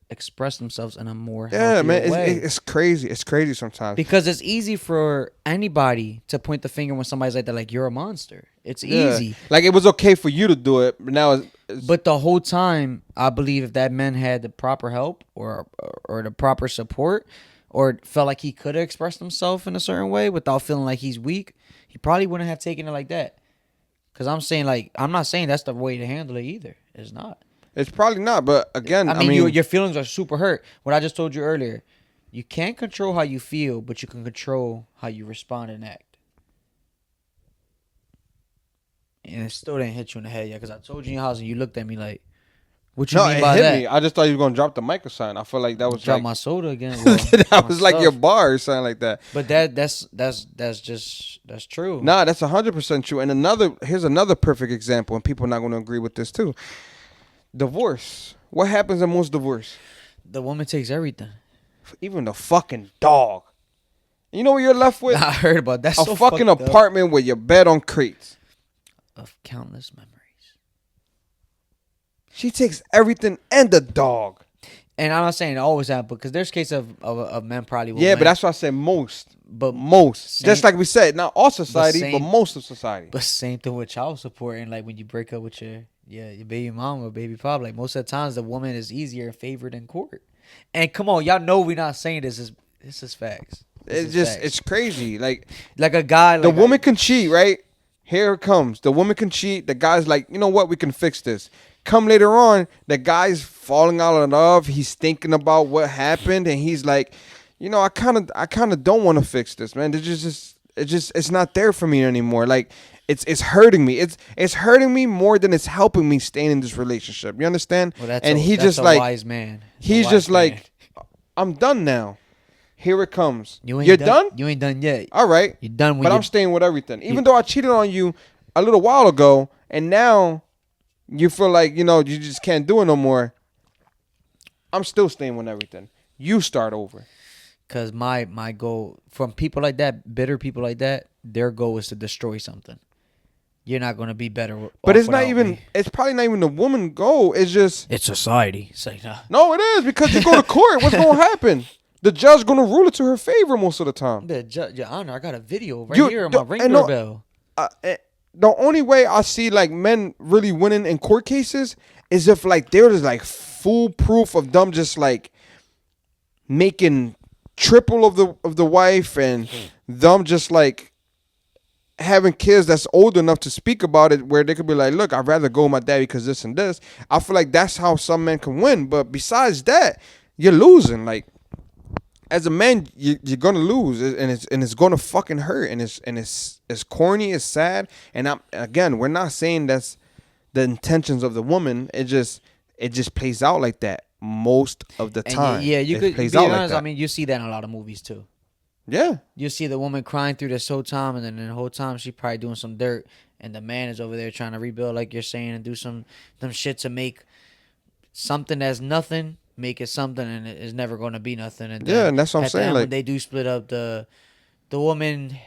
express themselves in a more healthier way. It's crazy. It's crazy sometimes because it's easy for anybody to point the finger when somebody's like that, like you're a monster. It's easy. Like it was okay for you to do it, but now but the whole time, I believe if that man had the proper help or the proper support, or felt like he could have expressed himself in a certain way without feeling like he's weak, he probably wouldn't have taken it like that. Because I'm not saying that's the way to handle it either. It's not. It's probably not. But again, I mean your feelings are super hurt. What I just told you earlier, you can't control how you feel, but you can control how you respond and act. And it still didn't hit you in the head yet, because I told you in your house and you looked at me like, what you mean by that? No, it hit me. I just thought you were going to drop the mic or something. I feel like that was drop my soda again. Well, that was like your bar or something like that. But that's true. Nah, that's 100% true. And here's another perfect example, and people are not going to agree with this too. Divorce. What happens in most divorce? The woman takes everything. Even the fucking dog. You know what you're left with? I heard about that. A fucking apartment with your bed on crates. Of countless memories. She takes everything and the dog. And I'm not saying it always happens, because there's cases of men probably will. Yeah, but that's why I said most. But most. Just like we said, not all society, but most of society. But same thing with child support, and like when you break up with your baby mom or baby pop, like most of the times the woman is easier and favored in court. And come on, y'all know we're not saying this is This is facts. This It's is just facts. it's crazy. Like a guy, The like woman can cheat, right? Here it comes. The woman can cheat. The guy's like, you know what? We can fix this. Come later on, the guy's falling out of love. He's thinking about what happened, and he's like, I kind of don't want to fix this, man. It's not there for me anymore. Like, it's hurting me. It's hurting me more than it's helping me staying in this relationship. You understand? well, that's And a he that's just a like, wise man. That's a he's just wise man. like, I'm done now. Here it comes. You ain't You're done. done? You ain't done yet. All right. You're done when But I'm you. staying with everything. you Even though I cheated on you a little while ago, and now you feel like, you just can't do it no more. I'm still staying with everything. You start over. Cause my goal from people like that, bitter people like that, their goal is to destroy something. You're not gonna be better But off it's not without even, me. it's probably not even the woman goal. It's just, It's society. It's like, nah. no, it is because you go to court. What's going to happen? The judge going to rule it to her favor most of the time. Your Honor, I got a video right You here on my don't- ring and no- doorbell. The only way I see like men really winning in court cases is if like there's like full proof of them just like making triple of the wife and them just like having kids that's old enough to speak about it where they could be like, look, I'd rather go with my daddy because this and this. I feel like that's how some men can win. But besides that, you're losing. Like as a man, you're gonna lose, and it's gonna fucking hurt, and it's corny, it's sad, and we're not saying that's the intentions of the woman. It just plays out like that most of the And time. yeah, you It could plays be out like honest. that. I mean, you see that in a lot of movies too. Yeah, You see the woman crying through this whole time, and then the whole time she probably doing some dirt, and the man is over there trying to rebuild, like you're saying, and do some shit to make something that's nothing, make it something, and it's never going to be nothing. And yeah, then and that's what I'm at the saying. end, Like, when they do split up, the woman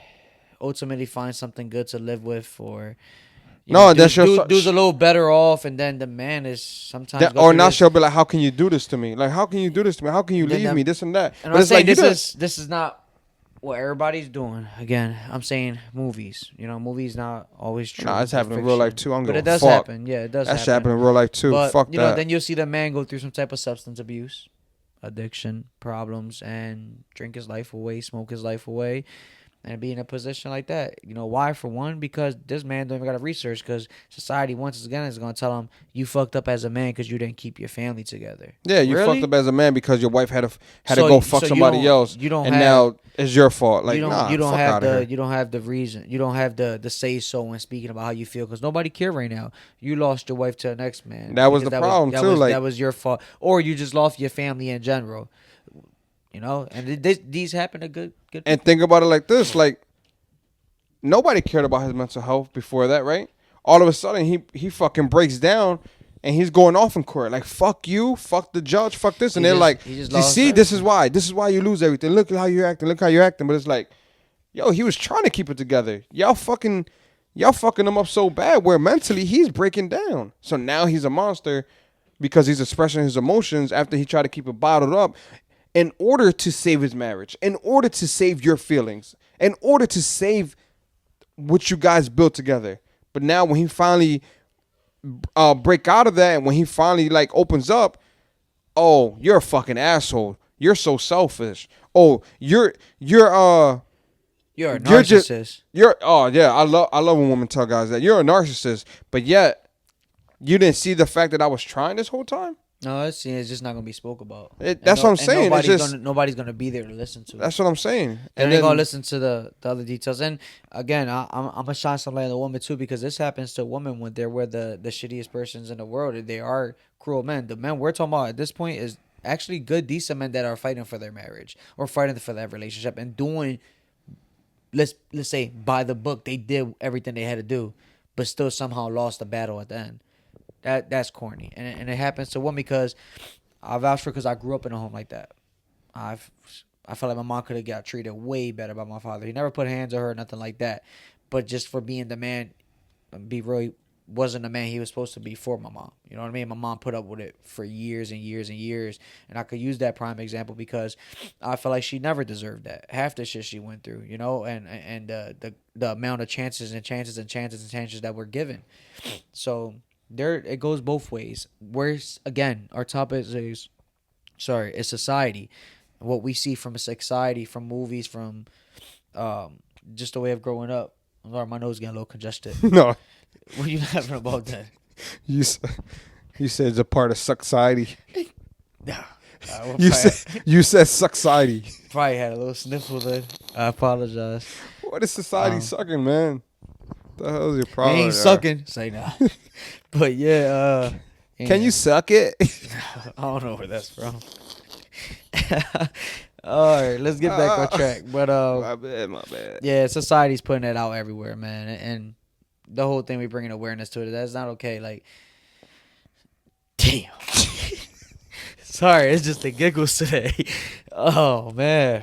ultimately finds something good to live with, or no, that's your dude's a little better off, and then the man is sometimes go or through now this. she'll be like, how can you do this to me? Like, how can you do this to me? How can you Then leave the- me? This and that. And But I'm it's saying like this is not what everybody's doing. Again, I'm saying movies. Movies not always true. Nah, it's They're happening in real life fiction. too. I don't But give it a does fuck. happen. Yeah, it does That shit happen. happen in real life too. But Fuck that. then you'll see the man go through some type of substance abuse, addiction, problems, and drink his life away, smoke his life away, and be in a position like that. Why? For one, because this man don't even got to research, because society once again is going to tell him you fucked up as a man because you didn't keep your family together. Yeah, you Really? fucked up as a man because your wife had to So- go fuck so you somebody don't- else, you don't and have- now it's your fault. Like, you don't nah, you don't fuck have out of the here. you don't have the reason, you don't have the say so when speaking about how you feel, because nobody care right now. You lost your wife to the next man. That was because the problem, too, like- that was your fault, or you just lost your family in general. And these happen to good And think about it like this: like, nobody cared about his mental health before that, right? All of a sudden, he fucking breaks down. And he's going off in court like, fuck you, fuck the judge, fuck this. And He they're just- like, he just you lost see, this is everything. why. This is why you lose everything. Look at how you're acting. Look how you're acting. But it's like, yo, he was trying to keep it together. Y'all fucking him up so bad where mentally he's breaking down. So now he's a monster because he's expressing his emotions after he tried to keep it bottled up in order to save his marriage, in order to save your feelings, in order to save what you guys built together. But now when he finally break out of that, and when he finally like opens up, oh, you're a fucking asshole. You're so selfish. Oh, you're You're a You're narcissist. just- oh yeah, I love when women tell guys that you're a narcissist, but yet you didn't see the fact that I was trying this whole time. No, it's just not gonna be spoke about. That's what I'm saying. It's just Nobody's gonna be there to listen to it. that's what I'm saying. And And they gonna then listen to the other details. And again, I'm gonna shine some light on the woman too, because this happens to women when they're with the shittiest persons in the world. They are cruel men. The men we're talking about at this point is actually good, decent men that are fighting for their marriage or fighting for that relationship and doing, let's say, by the book. They did everything they had to do, but still somehow lost the battle at the end. That's corny, and it happens to women because I vouch for, because I grew up in a home like that. I felt like my mom could have got treated way better by my father. He never put hands on her, nothing like that. But just for being the man, really wasn't the man he was supposed to be for my mom. You know what I mean? My mom put up with it for years and years and years. And I could use that prime example because I feel like she never deserved that. Half the shit she went through, and the amount of chances and chances and chances and chances that were given. So there, it goes both ways. Where's, again, our topic is, it's society. what we see from society, from movies, from just the way of growing up. I'm sorry, my nose getting a little congested. No, What are you laughing about that? you s- you said it's a part of society. Nah. I You said you said society. probably had a little sniffle then. I apologize. What is society sucking, man? The hell is your It problem? ain't sucking. Say nah. But yeah, Can you suck it? I don't know where that's from. All right, let's get back on track. But My bad, my bad. yeah, society's putting it out everywhere, man, and the whole thing we bringing awareness to it. That's not okay. Like, damn. Sorry, it's just the giggles today. Oh man.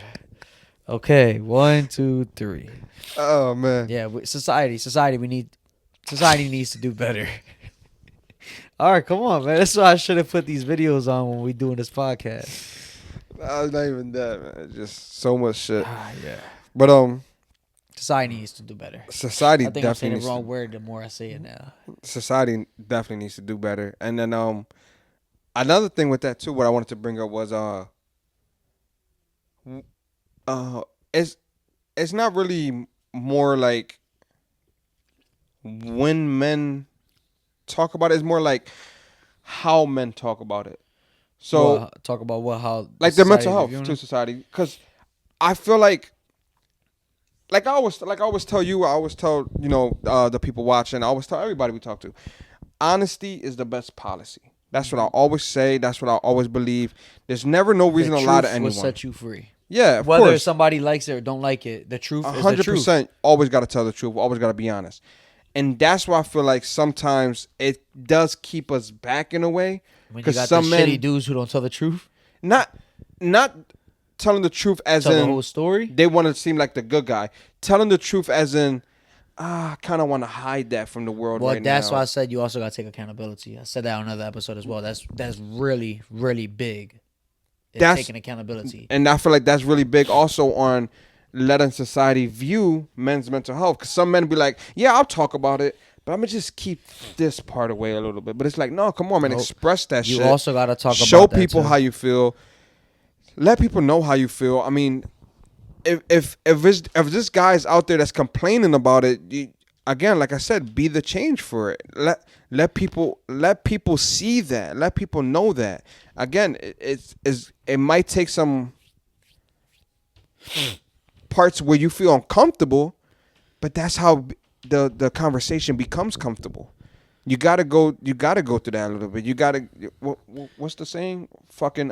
Okay, 1, 2, 3. Oh man. Yeah, society. Society needs to do better. All right, come on, man. That's why I should have put these videos on when we doing this podcast. Not even that, man. Just so much shit. Yeah. But Society needs to do better. society I think I'm saying definitely the needs wrong to, word the more I say it now. society definitely needs to do better. And then another thing with that too, what I wanted to bring up was uh it's not really more like when men talk about it, it's more like how men talk about it. So Talk about how like their society mental is health reviewing to it? society, because I feel like I always tell you, I always tell the people watching, I always tell everybody we talk to, honesty is the best policy. That's what I always say. That's what I always believe. There's never no reason The to lie to truth will anyone. set you free. Yeah, of Whether course. somebody likes it or don't like it, the truth is the hundred truth. percent. Always got to tell the truth. Always got to be honest. And that's why I feel like sometimes it does keep us back in a way. When you Because got some the men shitty dudes who don't tell the truth, not telling the truth as tell the in whole story. they want to seem like the good guy. Telling the truth as in, I kind of want to hide that from the world Well, right that's now. why I said you also got to take accountability. I said that on another episode as well. That's really, really big. It's That's- taking accountability. And I feel like that's really big also on letting society view men's mental health. Because some men be like, yeah, I'll talk about it, but I'm going to just keep this part away a little bit. But it's like, no, come on, man. Nope. Express that You shit. also got to talk Show about that people too. how you feel. Let people know how you feel. I mean, if this guy's out there that's complaining about it, again, like I said, be the change for it. Let people see that. Let people know that. Again, it might take some parts where you feel uncomfortable, but that's how the conversation becomes comfortable. You gotta go through that a little bit. You gotta what's the saying? Fucking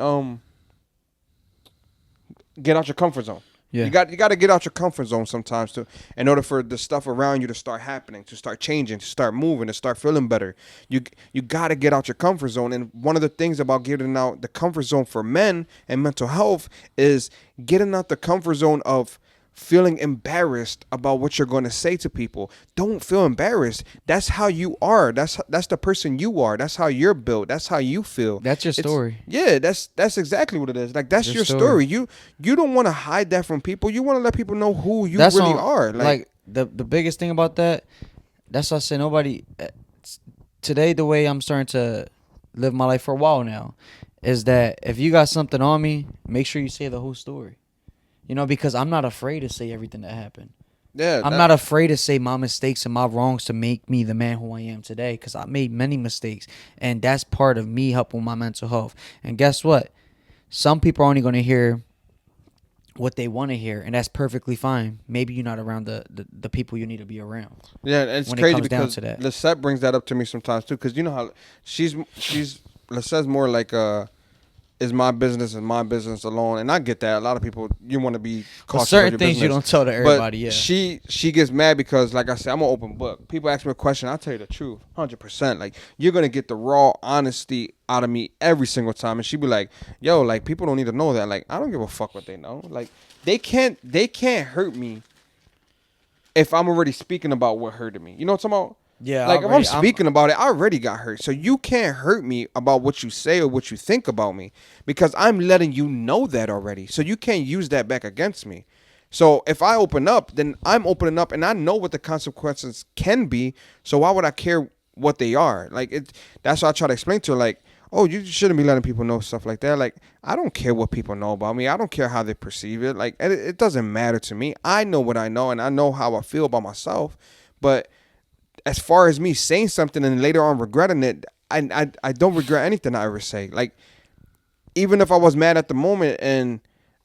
get out your comfort zone. Yeah. You got to get out your comfort zone sometimes too, in order for the stuff around you to start happening, to start changing, to start moving, to start feeling better. You got to get out your comfort zone. And one of the things about getting out the comfort zone for men and mental health is getting out the comfort zone of feeling embarrassed about what you're going to say to people. Don't feel embarrassed. That's how you are. That's the person you are. That's how you're built. That's how you feel. That's your story. Yeah, that's exactly what it is. Like that's your story. You don't want to hide that from people. You want to let people know who you really are. Like the biggest thing about that, that's why I say nobody today, the way I'm starting to live my life for a while now, is that if you got something on me, make sure you say the whole story. You know, because I'm not afraid to say everything that happened. Yeah, I'm not afraid to say my mistakes and my wrongs to make me the man who I am today, because I made many mistakes, and that's part of me helping my mental health. And guess what? Some people are only going to hear what they want to hear, and that's perfectly fine. Maybe you're not around the people you need to be around. Yeah, and it's when it crazy comes down because to that. Lisette brings that up to me sometimes too. Because you know how she's Lisette's more like is my business and my business alone, and I get that. A lot of people, you want to be cautious certain of your things you business. don't tell to everybody. But Yeah, she gets mad because, like I said, I'm an open book. People ask me a question, I tell you the truth, 100%. Like you're gonna get the raw honesty out of me every single time, and she be like, "Yo, like people don't need to know that. Like I don't give a fuck what they know. Like they can't hurt me if I'm already speaking about what hurted me. You know what I'm talking about? yeah. Like if I'm speaking about it, I already got hurt. So you can't hurt me about what you say or what you think about me, because I'm letting you know that already. So you can't use that back against me. So if I open up, then I'm opening up, and I know what the consequences can be. So why would I care what they are? Like that's what I try to explain to her. Like, oh, you shouldn't be letting people know stuff like that. Like, I don't care what people know about me. I don't care how they perceive it. Like, it doesn't matter to me. I know what I know, and I know how I feel about myself. But as far as me saying something and later on regretting it, I don't regret anything I ever say. Like, even if I was mad at the moment and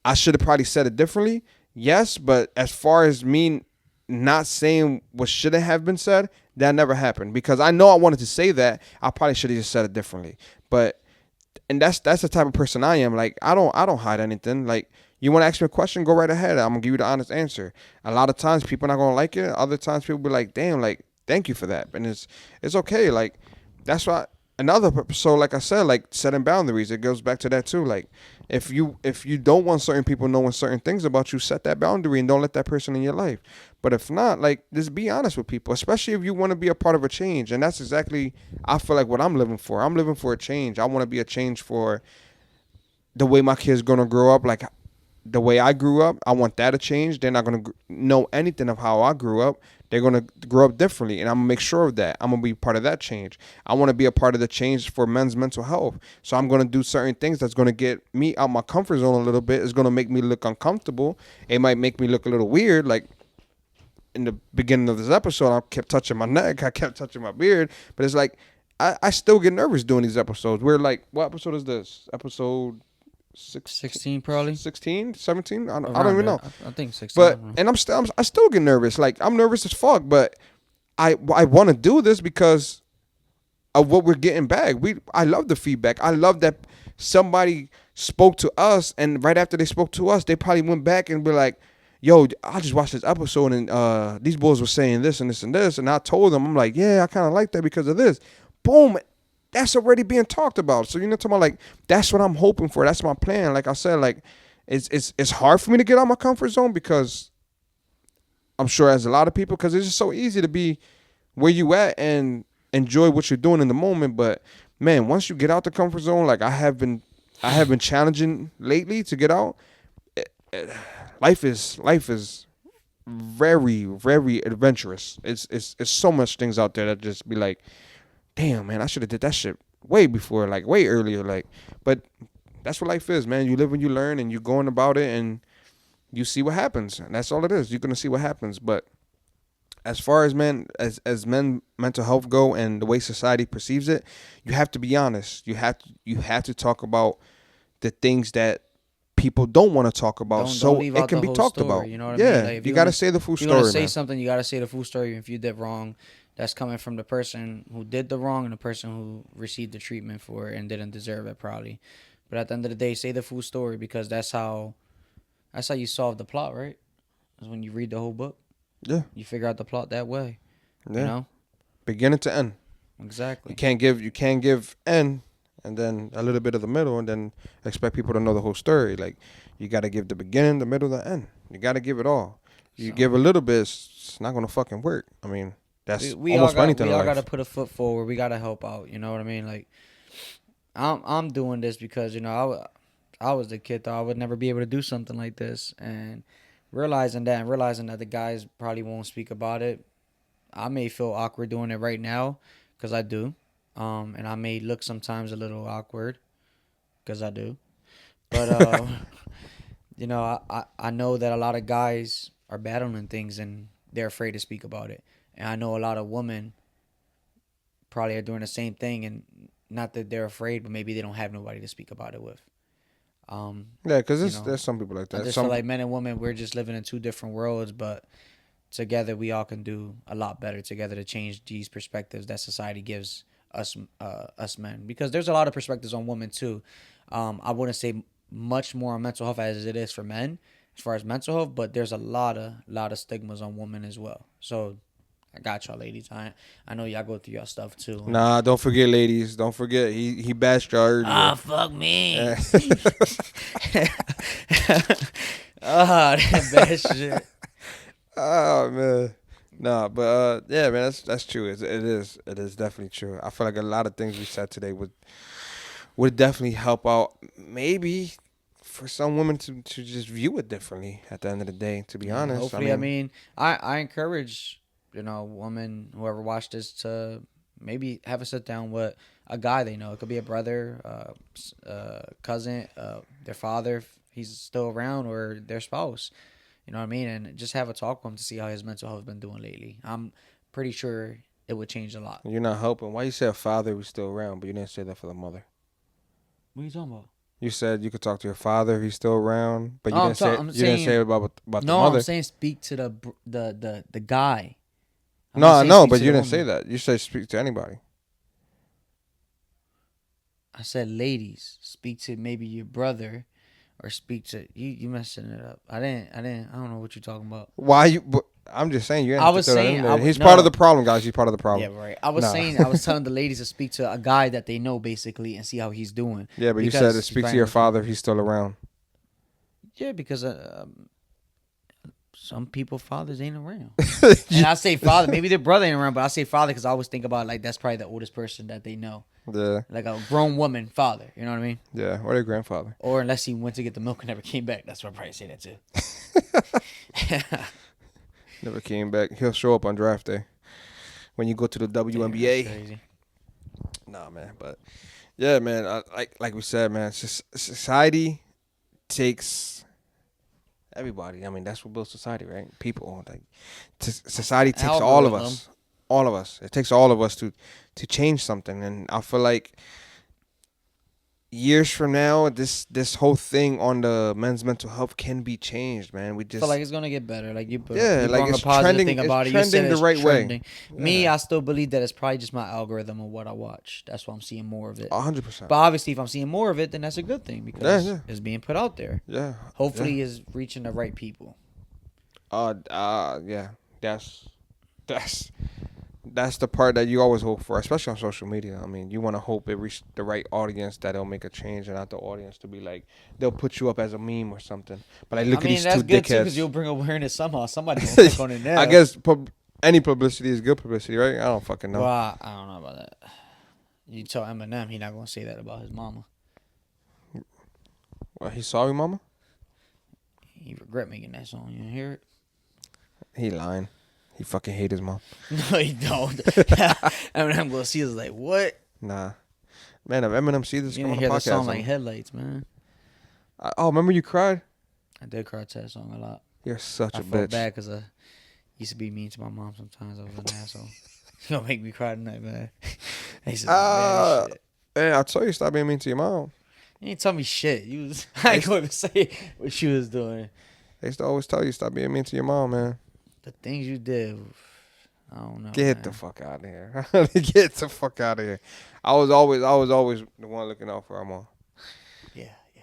I should have probably said it differently, yes. But as far as me not saying what shouldn't have been said, that never happened because I know I wanted to say that. I probably should have just said it differently. But and that's the type of person I am. Like I don't hide anything. Like you want to ask me a question, go right ahead. I'm gonna give you the honest answer. A lot of times people are not gonna like it. Other times people be like, damn, like thank you for that, and it's okay. Like that's why another so like I said, like setting boundaries. It goes back to that too. Like if you don't want certain people knowing certain things about you, set that boundary and don't let that person in your life. But if not, like just be honest with people, especially if you want to be a part of a change. And that's exactly I feel like what I'm living for. I'm living for a change. I want to be a change for the way my kids gonna grow up. Like the way I grew up, I want that to change. They're not gonna know anything of how I grew up. They're gonna grow up differently, and I'm gonna make sure of that. I'm gonna be part of that change. I want to be a part of the change for men's mental health. So I'm gonna do certain things that's gonna get me out my comfort zone a little bit. It's gonna make me look uncomfortable. It might make me look a little weird, like in the beginning of this episode, I kept touching my neck, I kept touching my beard, but it's like I still get nervous doing these episodes. We're like, what episode is this? Episode 16, 16 probably 16, 17? I don't around even there. know. I think 16. I But don't know. and I still get nervous. Like I'm nervous as fuck, but I want to do this because of what we're getting back. I love the feedback. I love that somebody spoke to us, and right after they spoke to us, they probably went back and be like, "Yo, I just watched this episode, and these boys were saying this and this and this," and I told them, I'm like, "Yeah, I kind of like that because of this." Boom. That's already being talked about. So you know, talking about like that's what I'm hoping for. That's my plan. Like I said, like it's hard for me to get out my comfort zone because I'm sure as a lot of people because it's just so easy to be where you at and enjoy what you're doing in the moment. But man, once you get out the comfort zone, like I have been challenging lately to get out. Life is very very adventurous. It's so much things out there that just be like, damn man, I should have did that shit way before, like way earlier. Like, but that's what life is, man. You live and you learn, and you're going about it, and you see what happens. And that's all it is. You're gonna see what happens. But as far as men as men mental health go and the way society perceives it, you have to be honest. You have to talk about the things that people don't want to talk about Don't so leave it out can the be whole talked story. about. You know what I mean? Yeah, Like if you you got to wanna say the full if you wanna story, say man. something, you gotta say the full story. If you did wrong, that's coming from the person who did the wrong and the person who received the treatment for it and didn't deserve it probably. But at the end of the day, say the full story because that's how you solve the plot, right? Is when you read the whole book, Yeah, you figure out the plot that way. You yeah, know beginning to end. You exactly. can't give end and then a little bit of the middle and then expect people to know the whole story. Like you got to give the beginning, the middle, the end. You got to give it all. You So give a little bit, it's not gonna fucking work. I mean, we, that's we all almost for got anything we in all got to life. put a foot forward. We got to help out. You know what I mean? Like I'm doing this because I was the kid though I would never be able to do something like this and realizing that the guys probably won't speak about it. I may feel awkward doing it right now because I do, and I may look sometimes a little awkward because I do. But I know that a lot of guys are battling things and they're afraid to speak about it, and I know a lot of women probably are doing the same thing and not that they're afraid, but maybe they don't have nobody to speak about it with. Um, Yeah, because you know, there's some people like I that. just feel Some like men and women, we're just living in two different worlds, but together we all can do a lot better together to change these perspectives that society gives us men. Because there's a lot of perspectives on women too. I wouldn't say much more on mental health as it is for men, as far as mental health, but there's a lot of stigmas on women as well. So I got y'all ladies. I know y'all go through y'all stuff too. And Nah, don't forget, ladies. Don't forget, he bashed y'all earlier. fuck Yeah. me. That bad shit. Oh man, nah, but yeah, man, that's true. It is definitely true. I feel like a lot of things we said today would definitely help out. Maybe for some women to just view it differently. At the end of the day, to be Yeah, honest, I hopefully. I mean, mean, I encourage women whoever watched this to maybe have a sit down with a guy they know. It could be a brother, cousin, their father, if he's still around, or their spouse. You know what I mean? And just have a talk with him to see how his mental health has been doing lately. I'm pretty sure it would change a lot. You're not helping. Why you said father was still around, but you didn't say that for the mother? What are you talking about? You said you could talk to your father if he's still around, but you Oh, didn't say I'm you didn't say saying about the no. I'm mother. saying speak to the guy. I'm No, not I saying know, speak but to you the didn't say woman. that. You said speak to anybody. I said ladies. Speak to maybe your brother, or speak to you. You messing it up. I didn't. I don't know what you're talking about. Why you? But I'm just saying you I have to was throw that saying in I there. would He's part of the no. problem, guys. He's part of the Yeah, problem. right. I was Nah. saying I was telling the ladies to speak to a guy that they know basically and see how he's doing. Yeah, but you said Because to he's speak to probably your not feeling father if good. he's still around. Yeah, because some people fathers ain't around. And I say father, maybe their brother ain't around, but I say father because I always think about like that's probably the oldest person that they know, Yeah, like a grown woman father. You know what I mean? yeah. Or their grandfather. Or unless he went to get the milk and never came back, that's what I probably say that too. Never came back. He'll show up on draft day when you go to the Damn, that's WNBA. crazy. Nah, man. But yeah, man. Like we said, man. Society takes everybody. I mean, that's what builds society, right? People. Like society takes all of Algorithm. us. All of us. It takes all of us to change something, and I feel like years from now, this whole thing on the men's mental health can be changed, man. We I feel just like it's gonna get better. Like yeah, you like brought a it's positive trending. thing It's about it. You said trending the it's right way. trending. Me, Yeah, I still believe that it's probably just my algorithm of what I watch. That's why I'm seeing more of it. 100%. But obviously, if I'm seeing more of it, then that's a good thing Yeah, because yeah, it's being put out there. yeah, yeah. Hopefully, is reaching the right people. Yeah. That's that's that's the part that you always hope for, especially on social media. I mean, you want to hope it reach the right audience that it'll make a change, and not the audience to be like they'll put you up as a meme or something. But like, I look at mean, these that's two good too because you'll dickheads. bring awareness somehow. Somebody gonna click on it I now. guess any publicity is good publicity, right? I don't fucking Well, know. I don't know about that. You tell Eminem, he not gonna say that about his mama. Well, he's sorry, mama. He regret making that song. You didn't hear it? He lying. He fucking hate his mom. No, he don't. Eminem gonna see us like what? Nah, man. If Eminem see this, You come didn't on the hear the song podcast. like Headlights, man. Oh, remember you cried? I did cry to that song a lot. You're such I a felt bitch. bad because I used to be mean to my mom sometimes. I was an asshole. It's gonna make me cry tonight, man. I used to be mad as shit. Hey, I told you stop being mean to your mom. You ain't tell me shit. You was, I ain't going to say what she was doing. They used to always tell you stop being mean to your mom, man. The things you did, I don't know. Get man. the fuck out of here. Get the fuck out of here. I was always the one looking out for our mom. Yeah, yeah.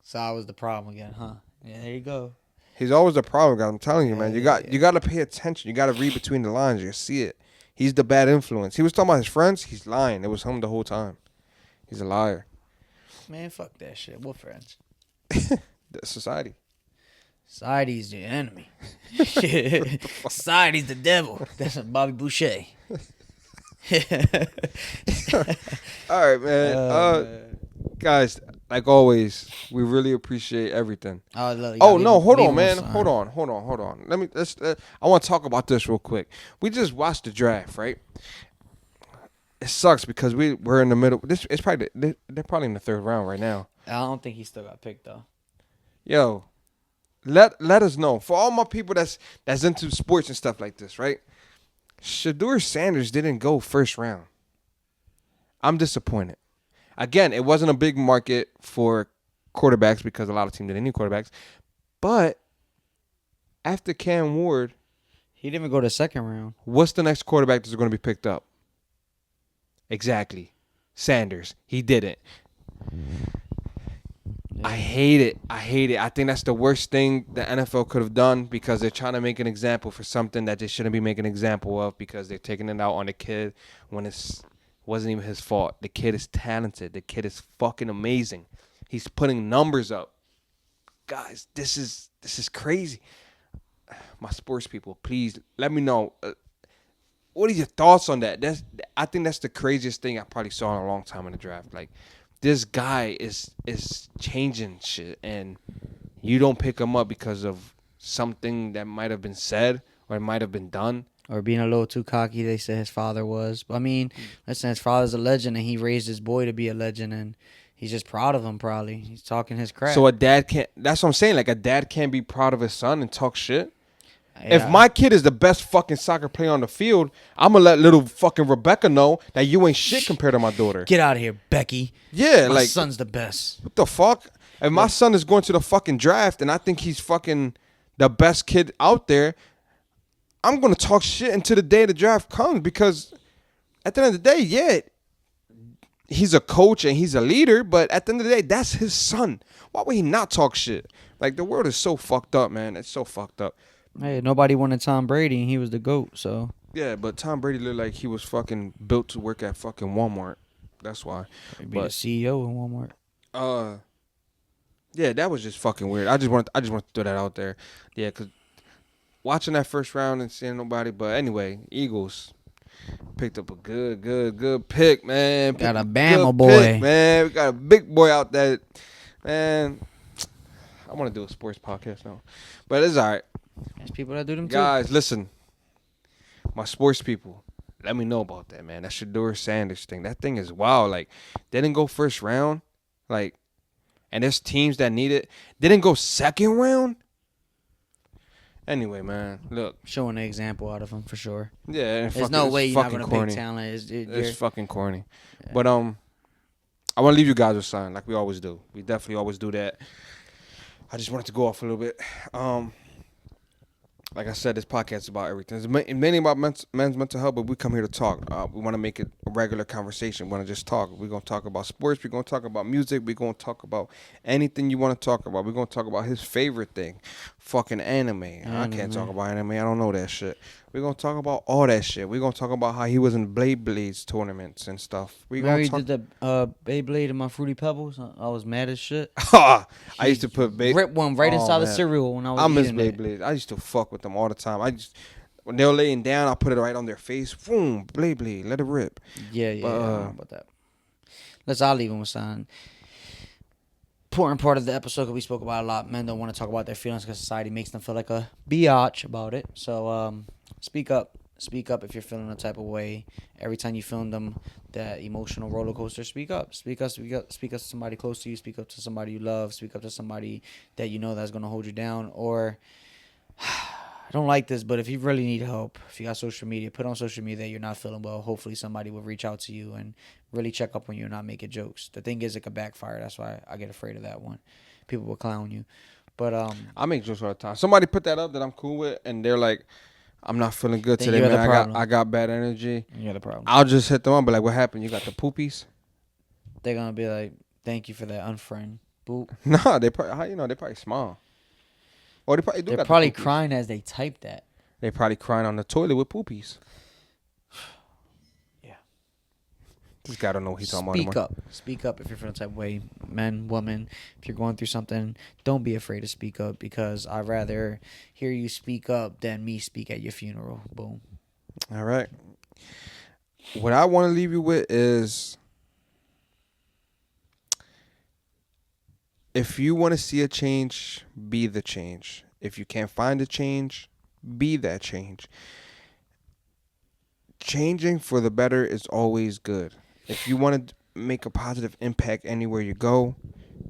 So I was the problem again, huh? Yeah, there you go. He's always the problem guy. I'm telling you, man. Yeah. You got to pay attention. You got to read between the lines. You see it. He's the bad influence. He was talking about his friends. He's lying. It was him the whole time. He's a liar. Man, fuck that shit. What friends? The society. Society's the enemy. Society's the devil. That's Bobby Boucher. All right, man. Man. Guys, like always, we really appreciate everything. Oh, look, you Oh gotta no, leave- hold leave on, him man. sign. Hold on. I want to talk about this real quick. We just watched the draft, right? It sucks because we're in the middle. It's probably they're probably in the third round right now. I don't think he still got picked though. Yo, let us know for all my people that's into sports and stuff like this, right? Shador Sanders didn't go first round. I'm disappointed. Again, it wasn't a big market for quarterbacks because a lot of teams didn't need quarterbacks. But after Cam Ward, He didn't even go to second round. what's the next quarterback that's going to be picked up? Exactly. Sanders. He didn't. I hate it. I think that's the worst thing the NFL could have done because they're trying to make an example for something that they shouldn't be making an example of because they're taking it out on the kid when it wasn't even his fault. The kid is talented. The kid is fucking amazing. He's putting numbers up. Guys, this is crazy. My sports people, please let me know. What are your thoughts on that? I think that's the craziest thing I probably saw in a long time in the draft. Like, this guy is changing shit, and you don't pick him up because of something that might have been said or it might have been done. or being a little too cocky. They said his father was. But I mean, listen, his father's a legend, and he raised his boy to be a legend, and he's just proud of him. Probably he's talking his crap. So a dad can't. That's what I'm saying. Like a dad can't be proud of his son and talk shit. If Yeah, my kid is the best fucking soccer player on the field, I'm gonna let little fucking Rebecca know that you ain't shit compared to my daughter. get out of here, Becky. Yeah, My like son's the best. what the fuck? If my son is going to the fucking draft and I think he's fucking the best kid out there, I'm gonna talk shit until the day the draft comes because at the end of the day, yeah, he's a coach and he's a leader, but at the end of the day, that's his son. Why would he not talk shit? Like the world is so fucked up, man. It's so fucked up. Hey, nobody wanted Tom Brady, and he was the GOAT. So Yeah, but Tom Brady looked like he was fucking built to work at fucking Walmart. That's why. he'd be the But CEO of Walmart. yeah, that was just fucking weird. I just want to throw that out there. Yeah, cause watching that first round and seeing nobody. But anyway, Eagles picked up a good pick, man. Got a Picked Bama good boy. pick, man. We got a big boy out there, man. I want to do a sports podcast now, but it's all right. There's people that do them too. Guys, listen, my sports people, let me know about that, man. That Shador Sanders thing. That thing is wild. Like, they didn't go first round. Like, and there's teams that need it. They didn't go second round. Anyway, man, look. Showing an example out of him for sure. Yeah, There's no way you're not fucking gonna corny. pick talent. It's fucking corny. But I want to leave you guys with something, like we always do. We definitely always do that. I just wanted to go off a little bit. Like I said, this podcast is about everything. It's mainly about men's mental health, but we come here to talk. We want to make it a regular conversation. We want to just talk. We're going to talk about sports. We're going to talk about music. We're going to talk about anything you want to talk about. We're going to talk about his favorite thing, fucking anime. I can't talk about anime. I don't know that shit. We're going to talk about all that shit. We're going to talk about how he was in Blades tournaments and stuff. We're Remember going you to did the Beyblade in my Fruity Pebbles? I was mad as shit. talk. I used to put Rip one right inside the cereal when I was I miss eating it. Blade. I used to fuck with them all the time. When they were laying down, I put it right on their face. Boom, Blade, let it rip. Yeah, I But, don't know about that. I'll leave him with something. Important part of the episode because we spoke about it a lot. Men don't want to talk about their feelings because society makes them feel like a biatch about it. So speak up. Speak up if you're feeling a type of way. Every time you feel them that emotional roller coaster, speak up. Speak up. Speak up to somebody close to you. Speak up to somebody you love. Speak up to somebody that you know that's going to hold you down. Or I don't like this, but if you really need help, if you got social media, put on social media that you're not feeling well. Hopefully somebody will reach out to you and really check up on you and not making jokes. The thing is, it could backfire. That's why I get afraid of that one. People will clown you. But I make jokes all the time. Somebody put that up that I'm cool with, and they're like, "I'm not feeling good Then today, you're the man. problem. I got bad energy." you're the problem. I'll just hit them up, but like, "What happened? You got the poopies?" They're going to be like, thank you for that unfriend. Boop. Nah, they probably, how you know, they probably small. Or they probably do. They're got probably the poopies. crying as they type that. They probably crying on the toilet with poopies. Yeah. This guy don't know what he's talking about Speak anymore. up. Speak up if you're feeling the type of way. Men, woman, if you're going through something, don't be afraid to speak up because I'd rather hear you speak up than me speak at your funeral. Boom. All right. What I want to leave you with is, if you want to see a change, be the change. If you can't find a change, be that change. Changing for the better is always good. If you want to make a positive impact anywhere you go,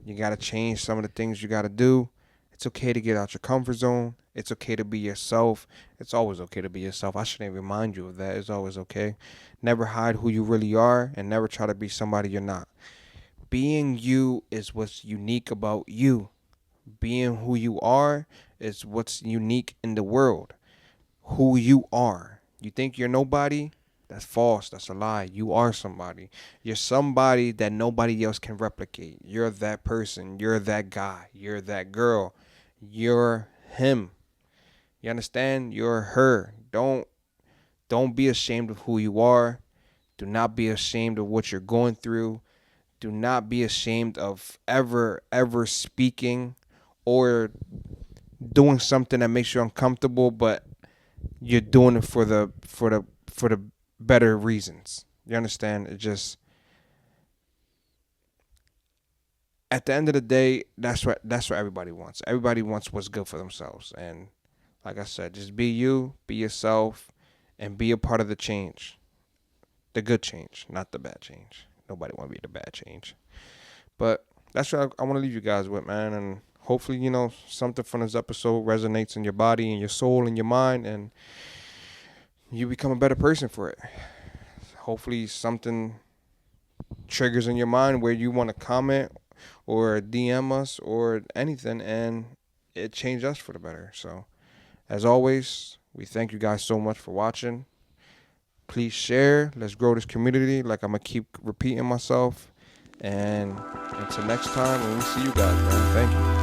you got to change some of the things you got to do. It's okay to get out your comfort zone. It's okay to be yourself. It's always okay to be yourself. I shouldn't remind you of that. It's always okay. Never hide who you really are and never try to be somebody you're not. Being you is what's unique about you. Being who you are is what's unique in the world. Who you are. You think you're nobody? That's false. That's a lie. You are somebody. You're somebody that nobody else can replicate. You're that person. You're that guy. You're that girl. You're him. You understand? You're her. Don't be ashamed of who you are. Do not be ashamed of what you're going through. Do not be ashamed of ever speaking or doing something that makes you uncomfortable, but you're doing it for the better reasons. You understand? It just, at the end of the day, that's what everybody wants. Everybody wants what's good for themselves. And like I said, just be you, be yourself, and be a part of the change. The good change, not the bad change. Nobody want to be the bad change. But that's what I want to leave you guys with, man. And hopefully, something from this episode resonates in your body and your soul and your mind, and you become a better person for it. Hopefully, something triggers in your mind where you want to comment or DM us or anything, and it changed us for the better. So, as always, we thank you guys so much for watching. Please share. Let's grow this community. Like I'm going to keep repeating myself. And until next time, when we see you guys, man. Thank you.